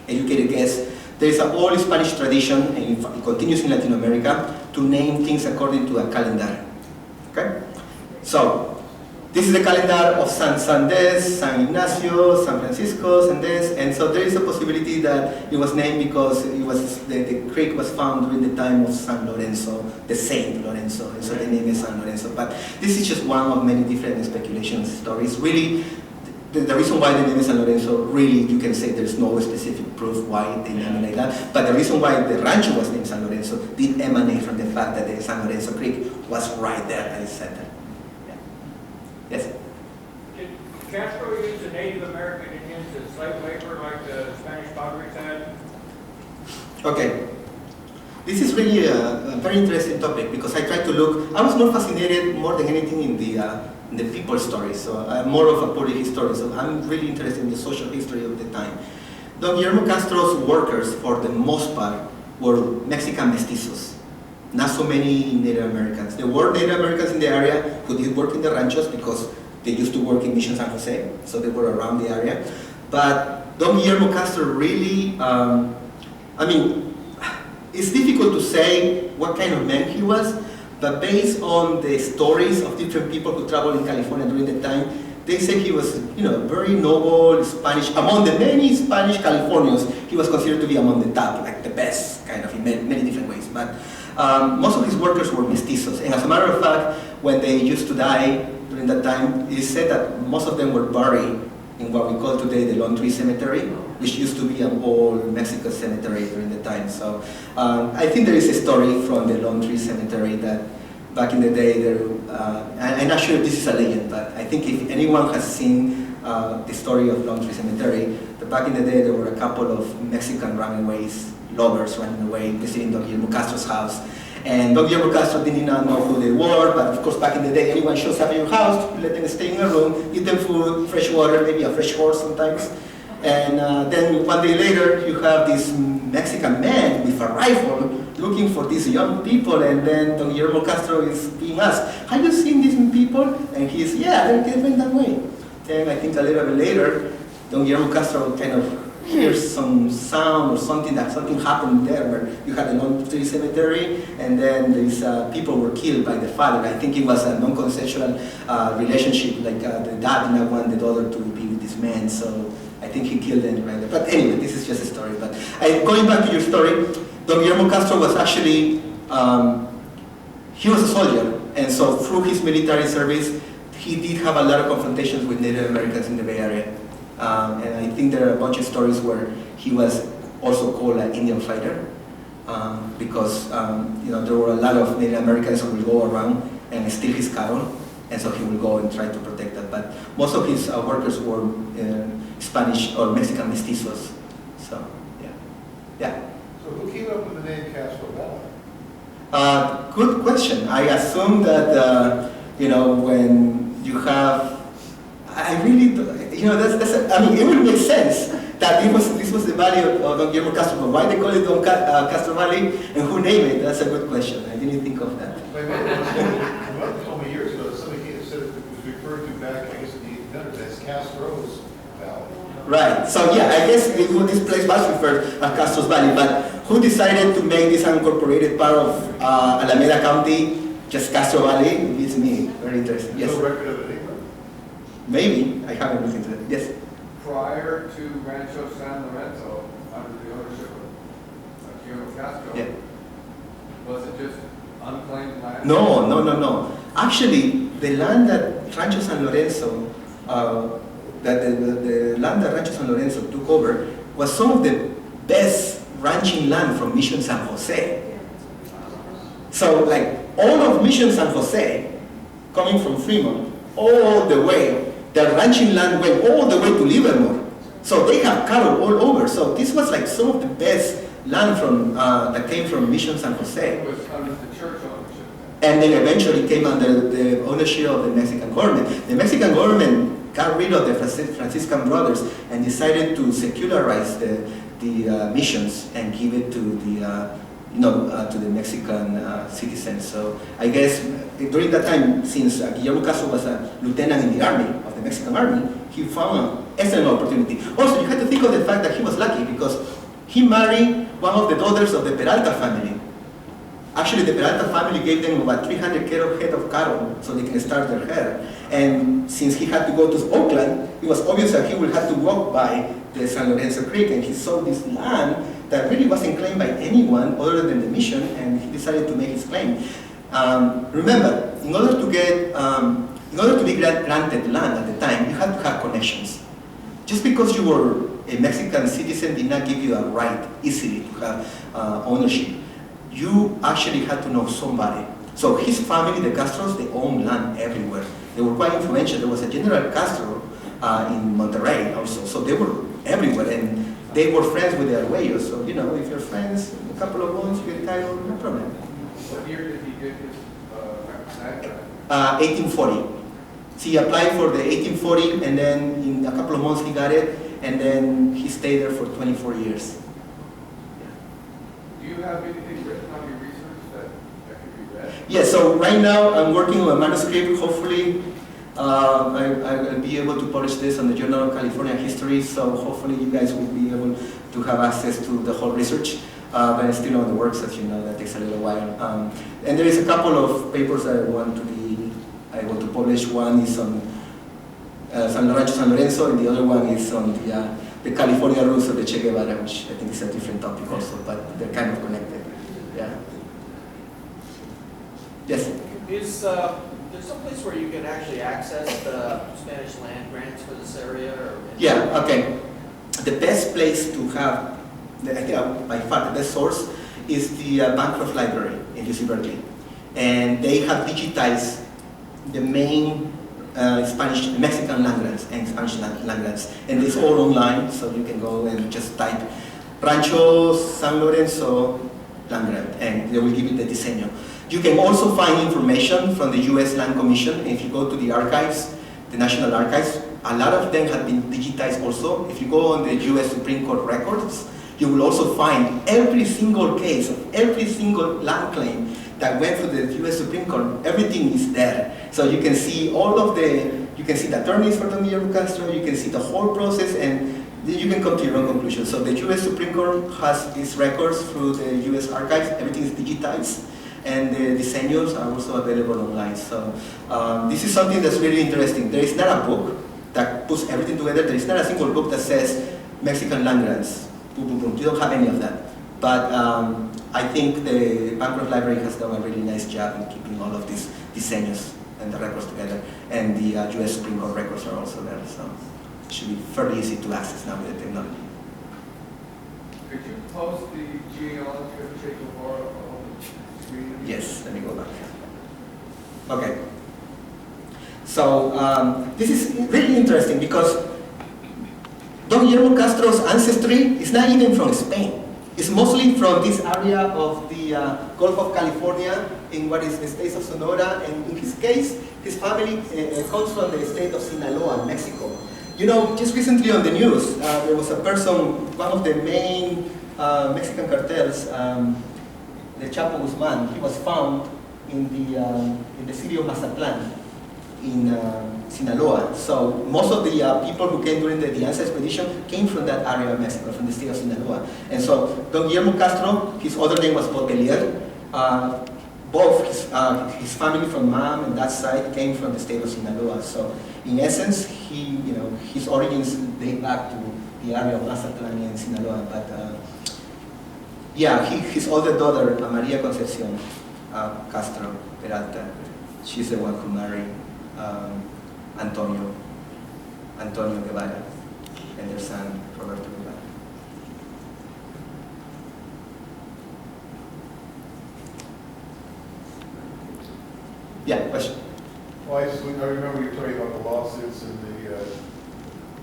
educated guess, there is an old Spanish tradition, and it continues in Latin America, to name things according to a calendar. Okay? So, this is the calendar of San Sandes, San Ignacio, San Francisco, and so there is a possibility that it was named because it was the creek was found during the time of San Lorenzo, the Saint Lorenzo, and so the name is San Lorenzo. But this is just one of many different speculation stories. Really, the reason why the name is San Lorenzo, really, you can say there's no specific proof why they named it like that. But the reason why the rancho was named San Lorenzo did emanate from the fact that the San Lorenzo Creek was right there at the center. Yeah. Yes? Did Castro use the Native American Indians as slave labor like the Spanish convicts had? Okay. This is really a very interesting topic because I tried to look. I was more fascinated more than anything in the people stories. So I'm more of a public historian. So I'm really interested in the social history of the time. Don Guillermo Castro's workers, for the most part, were Mexican mestizos. Not so many Native Americans. There were Native Americans in the area who did work in the ranchos because they used to work in Mission San Jose, so they were around the area. But Don Guillermo Castro really, I mean, it's difficult to say what kind of man he was, but based on the stories of different people who traveled in California during the time, they say he was, very noble Spanish. Among the many Spanish Californians, he was considered to be among the top, like the best, kind of, in many different ways. But most of his workers were mestizos. And as a matter of fact, when they used to die during that time, it is said that most of them were buried in what we call today the Lone Tree Cemetery, which used to be an old Mexican cemetery during the time. So I think there is a story from the Lone Tree Cemetery that back in the day, I'm not sure if this is a legend, but I think if anyone has seen the story of Lone Tree Cemetery, that back in the day there were a couple of Mexican lovers running away, visiting Don Guillermo Castro's house. And Don Guillermo Castro did not know who they were, but of course back in the day, anyone shows up in your house, you let them stay in your room, give them food, fresh water, maybe a fresh horse sometimes. And then one day later, you have this Mexican man with a rifle looking for these young people, and then Don Guillermo Castro is being asked, have you seen these people? And he's, yeah, they're going that way. Then I think a little bit later, Don Guillermo Castro kind of hears some sound or something happened there where you had a Lone Tree Cemetery, and then these people were killed by the father. I think it was a non-consensual relationship, like the dad did not want the daughter to be with this man, so I think he killed them right there. But anyway, this is just a story. But going back to your story, Don Guillermo Castro was actually, he was a soldier, and so through his military service, he did have a lot of confrontations with Native Americans in the Bay Area. And I think there are a bunch of stories where he was also called an Indian fighter because there were a lot of Native Americans who would go around and steal his cattle, and so he would go and try to protect that. But most of his workers were Spanish or Mexican mestizos. So, yeah. So who came up with the name Castro Valley? Good question. I assume that when you have, I really, I mean, it would make sense that this was the valley of Don Guillermo Castro. But why they call it Don Castro Valley and who named it? That's a good question. I didn't think of that. Well, told me years ago that somebody said it was referred to back, I guess, in the 1800s as Castro's Valley. Right. So yeah, I guess this place was referred as Castro's Valley. But who decided to make this unincorporated part of Alameda County just Castro Valley? It's me. Very interesting. Yes. No record of it anywhere? Maybe. I haven't looked into it. Yes. Prior to Rancho San Lorenzo, under the ownership of Guillermo Castro, Yeah. was it just unclaimed land? No. Actually, the land that Rancho San Lorenzo, the land that Rancho San Lorenzo took over was some of the best ranching land from Mission San Jose. So, like, all of Mission San Jose, coming from Fremont, all the way, the ranching land went all the way to Livermore. So they have cattle all over. So this was like some of the best land from that came from Mission San Jose. It was under the church ownership. And then eventually came under the ownership of the Mexican government. The Mexican government got rid of the Franciscan brothers and decided to secularize the missions and give it to the Mexican citizens. So I guess during that time, since Guillermo Castro was a lieutenant in the army, of the Mexican army, he found an excellent opportunity. Also, you have to think of the fact that he was lucky because he married one of the daughters of the Peralta family. Actually, the Peralta family gave them about 300 head of cattle so they can start their herd. And since he had to go to Oakland, it was obvious that he would have to walk by the San Lorenzo Creek, and he saw this land that really wasn't claimed by anyone other than the mission, and he decided to make his claim. Remember, in order to be granted land at the time, you had to have connections. Just because you were a Mexican citizen did not give you a right easily to have ownership. You actually had to know somebody. So his family, the Castros, they owned land everywhere. They were quite influential. There was a General Castro in Monterrey also, so they were everywhere. And they were friends with the Arguellos. So, you know, if you're friends, in a couple of months you get title, no problem. What year did he get his land grant? 1840. So he applied for the 1840, and then in a couple of months he got it, and then he stayed there for 24 years. Do you have anything written on your research that could be read? Yeah, so right now I'm working on a manuscript. Hopefully I'll be able to publish this on the Journal of California History, so hopefully you guys will be able to have access to the whole research. But it's still on the works, as you know, that takes a little while. And there is a couple of papers that I want to publish. One is on Rancho San Lorenzo, and the other one is on the California roots of the Che Guevara, which I think is a different topic also, but they're kind of connected. Yeah. Yes? Is there some place where you can actually access the Spanish land grants for this area? Or Yeah, okay. The best place to have, I think by far the best source, is the Bancroft Library in UC Berkeley. And they have digitized the main Spanish, Mexican land grants and Spanish land grants. And it's all online, so you can go and just type Rancho San Lorenzo land grant, and they will give you the diseño. You can also find information from the U.S. Land Commission. If you go to the archives, the National Archives, a lot of them have been digitized also. If you go on the U.S. Supreme Court records, you will also find every single case of every single land claim that went through the U.S. Supreme Court. Everything is there. So you can see all of you can see the attorneys for Don Guillermo Castro, you can see the whole process, and you can come to your own conclusion. So the U.S. Supreme Court has its records through the U.S. archives. Everything is digitized, and the diseños are also available online. So this is something that's really interesting. There is not a book that puts everything together. There is not a single book that says Mexican land grants. Boom, boom, boom. You don't have any of that. But I think the Bancroft Library has done a really nice job in keeping all of these diseños and the records together. And the U.S. Supreme Court records are also there. So it should be fairly easy to access now with the technology. Could you post the genealogy of Che Guevara on the screen? Yes, let me go back. Okay. So this is really interesting because Don Guillermo Castro's ancestry is not even from Spain. It's mostly from this area of the Gulf of California in what is the state of Sonora, and in his case, his family comes from the state of Sinaloa, Mexico. You know, just recently on the news, there was a person, one of the main Mexican cartels, the Chapo Guzman. He was found in the city of Mazatlan in Sinaloa. So most of the people who came during the Anza expedition came from that area of Mexico, from the state of Sinaloa. And so Don Guillermo Castro, his other name was Bautelier. Both his family from mom and that side came from the state of Sinaloa. So in essence, his origins date back to the area of Mazatlan in Sinaloa. But yeah, his older daughter, Maria Concepcion Castro Peralta, she's the one who married Antonio Guevara and their son Roberto Guevara. Yeah, question. Well, I remember you talking about the lawsuits and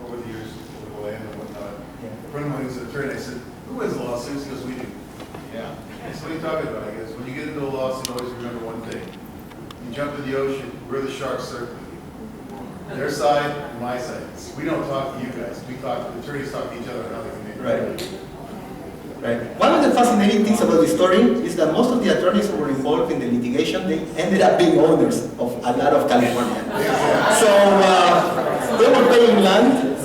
over the years, over the land and whatnot. Yeah. A friend of mine who's an attorney, I said, who wins the lawsuits? He goes, we do. Yeah. That's what are you talking about, I guess. When you get into a lawsuit, always remember one thing. You jump in the ocean, we're the sharks circling you. Their side and my side. We don't talk to you guys. We talk, the attorneys talk to each other and how they can make it. Right. One of the fascinating things about the story is that most of the attorneys who were involved in the litigation, they ended up being owners of a lot of California. So they were paying land,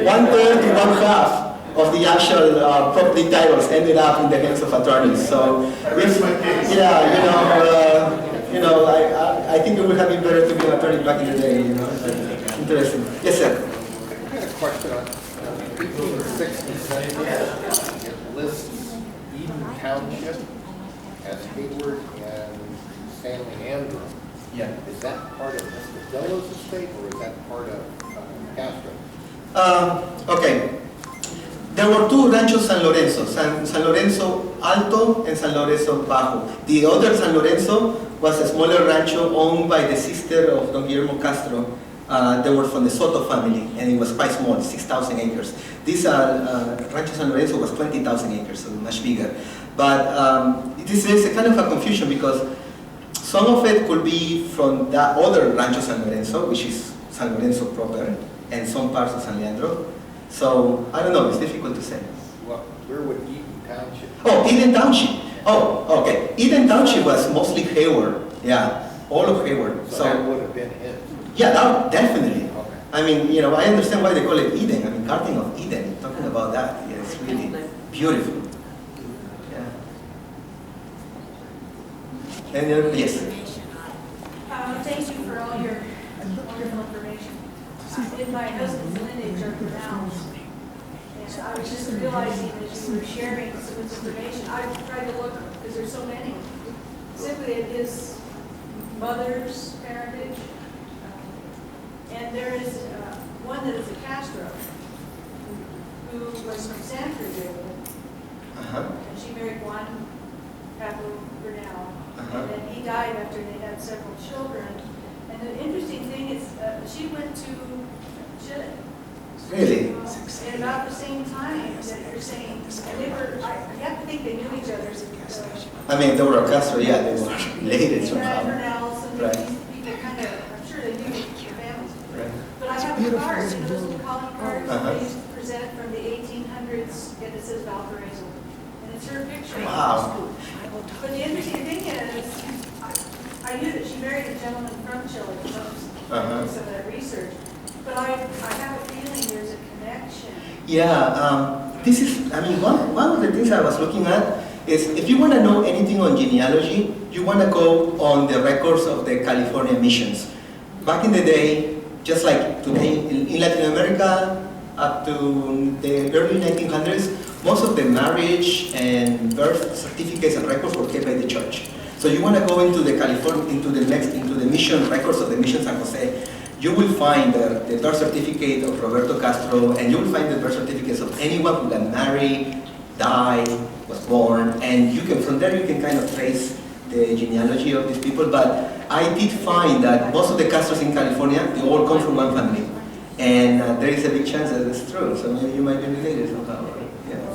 1/3 to 1/2 of the actual property titles ended up in the hands of attorneys. So That's my case. yeah, I think it would have been better to be an attorney back in the day. Interesting. Yes, sir. I had a question on 1860. It lists Eden Township as Hayward and San Lorenzo. Yeah. Is that part of Mr. Della's estate or is that part of Castro? Okay. There were two Ranchos San Lorenzo, San Lorenzo Alto and San Lorenzo Bajo. The other San Lorenzo was a smaller rancho owned by the sister of Don Guillermo Castro, They were from the Soto family, and it was quite small, 6,000 acres. This Rancho San Lorenzo was 20,000 acres, so much bigger. But this is a kind of a confusion because some of it could be from that other Rancho San Lorenzo, which is San Lorenzo proper, and some parts of San Leandro. So I don't know, it's difficult to say. Well, where would Eden Township? Oh, Eden Township. Oh, okay. Eden Township was mostly Hayward. Yeah, all of Hayward. So that would have been his. Yeah, that, definitely. Okay. I mean, you know, I understand why they call it Eden. I mean, Garden of Eden, talking about that. Yeah, it's really beautiful. Yeah. And yes. Thank you for all your wonderful information. In my husband's lineage are pronounced, and I was just realizing as you were sharing some of this information, I tried to look, because there's so many, simply at his mother's parentage. And there is one that is a Castro, who was from Sanford, and she married Juan Pablo Bernal, and then he died after they had several children. And the interesting thing is, she went to Chile. Really? At about the same time that you're saying, and they were, I have to think they knew each other. I mean, they were a Castro, yeah, they were related somehow. Bernals, and Right. these people kind of, I'm sure they knew their families. Right. But I have the cards, you know, those little calling cards that they used to present from the 1800s, and it says Valparaiso. And it's her picture. Wow. But the interesting thing is, I knew that she married a gentleman from Chile, so I did some of that research. But I have a feeling there's a connection. Yeah, this is, I mean, one of the things I was looking at is if you want to know anything on genealogy, you want to go on the records of the California missions. Back in the day, just like today, in Latin America, up to the early 1900s, most of the marriage and birth certificates and records were kept by the church. So you want to go into the into the mission records of the Mission San Jose, you will find the birth certificate of Roberto Castro, and you will find the birth certificates of anyone who got married, died, was born, and you can, from there you can kind of trace the genealogy of these people. But I did find that most of the Castros in California, they all come from one family. And there is a big chance that it's true, so maybe you might be related somehow. Yeah.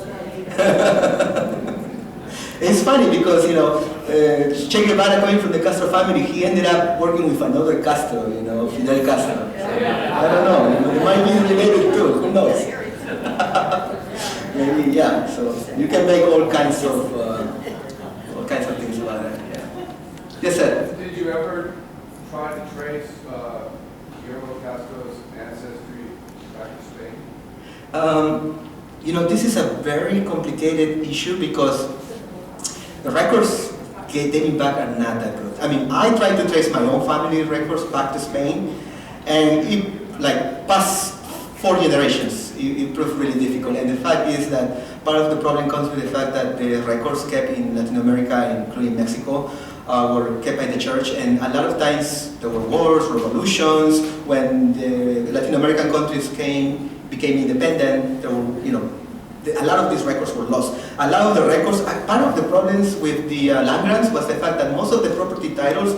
It's funny because, you know, Che Guevara, coming from the Castro family, he ended up working with another Castro, you know, Fidel Castro. So, I don't know, it might be related too, who knows? Maybe, yeah, so you can make all kinds of things about it, yeah. Yes, sir? Did you ever try to trace Guillermo Castro's ancestry back to Spain? You know, this is a very complicated issue because the records dating back are not that good. I mean, I tried to trace my own family records back to Spain, and it, like, past 4 generations, it proved really difficult. And the fact is that part of the problem comes with the fact that the records kept in Latin America, including Mexico, were kept by the church, and a lot of times there were wars, revolutions. When the Latin American countries became independent, there were, you know, a lot of these records were lost. A lot of the records, part of the problems with the land grants was the fact that most of the property titles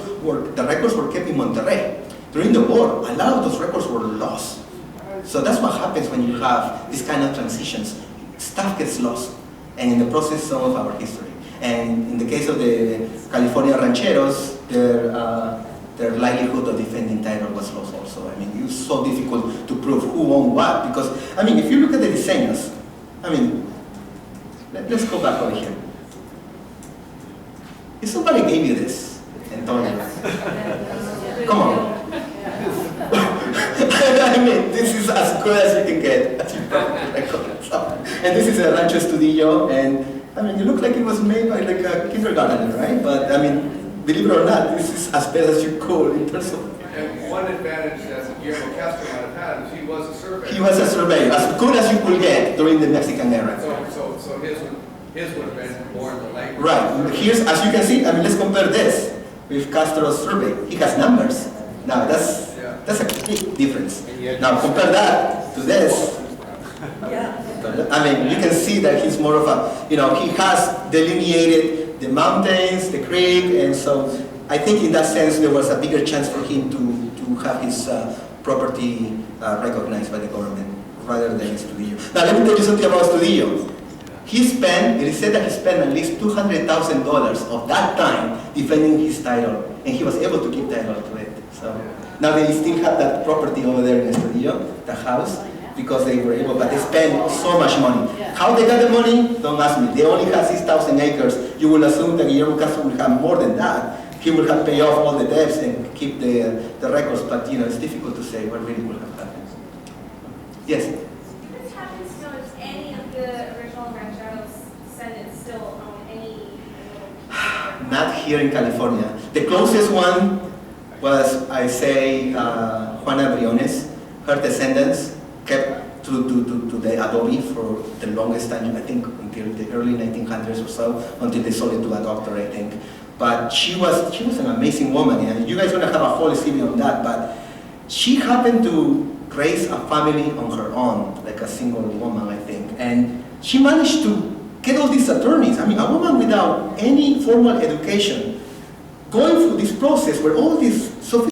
the records were kept in Monterrey. During the war, a lot of those records were lost. So that's what happens when you have these kind of transitions. Stuff gets lost, and in the process, some of our history. And in the case of the California rancheros, their livelihood of defending title was lost also. I mean, it was so difficult to prove who owned what, because, I mean, if you look at the diseños, I mean, let's go back over here. If somebody gave you this, Antonio, come on. I mean, this is as good as you can get. And this is a Rancho Estudillo, and I mean, it looked like it was made by like a kindergartner, right? But I mean, believe it or not, this is as best as you could in terms of. And one advantage that Guillermo Castro might have had is he was a surveyor. He was a surveyor, as good as you could get during the Mexican era. So his would have been more in the language. Right. Here's, as you can see, I mean, let's compare this with Castro's survey. He has numbers. Now that's a big difference. Now compare that to this. I mean, you can see that he's more of a, you know, he has delineated the mountains, the creek, and so I think in that sense there was a bigger chance for him to have his property recognized by the government rather than Estudillo. Now let me tell you something about Estudillo. It is said that he spent at least $200,000 of that time defending his title, and he was able to keep title to it. So now they still have that property over there in Estudillo, the house, because they were able, but they spent so much money. How they got the money? Don't ask me. They only have 6,000 acres. You will assume that Guillermo Castro will have more than that. He will have paid off all the debts and keep the records, but it's difficult to say what really will have happened. Yes? Do you just happen to know if any of the original rancheros descendants still own any? Not here in California. The closest one was, I say, Juana Briones. Her descendants kept to the adobe for the longest time, I think until the early 1900s or so, until they sold it to a doctor, I think. But she was an amazing woman, and you guys are going to have a whole series on that, but she happened to raise a family on her own, like a single woman, I think. And she managed to get all these attorneys. I mean, a woman without any formal education, going through this process where all these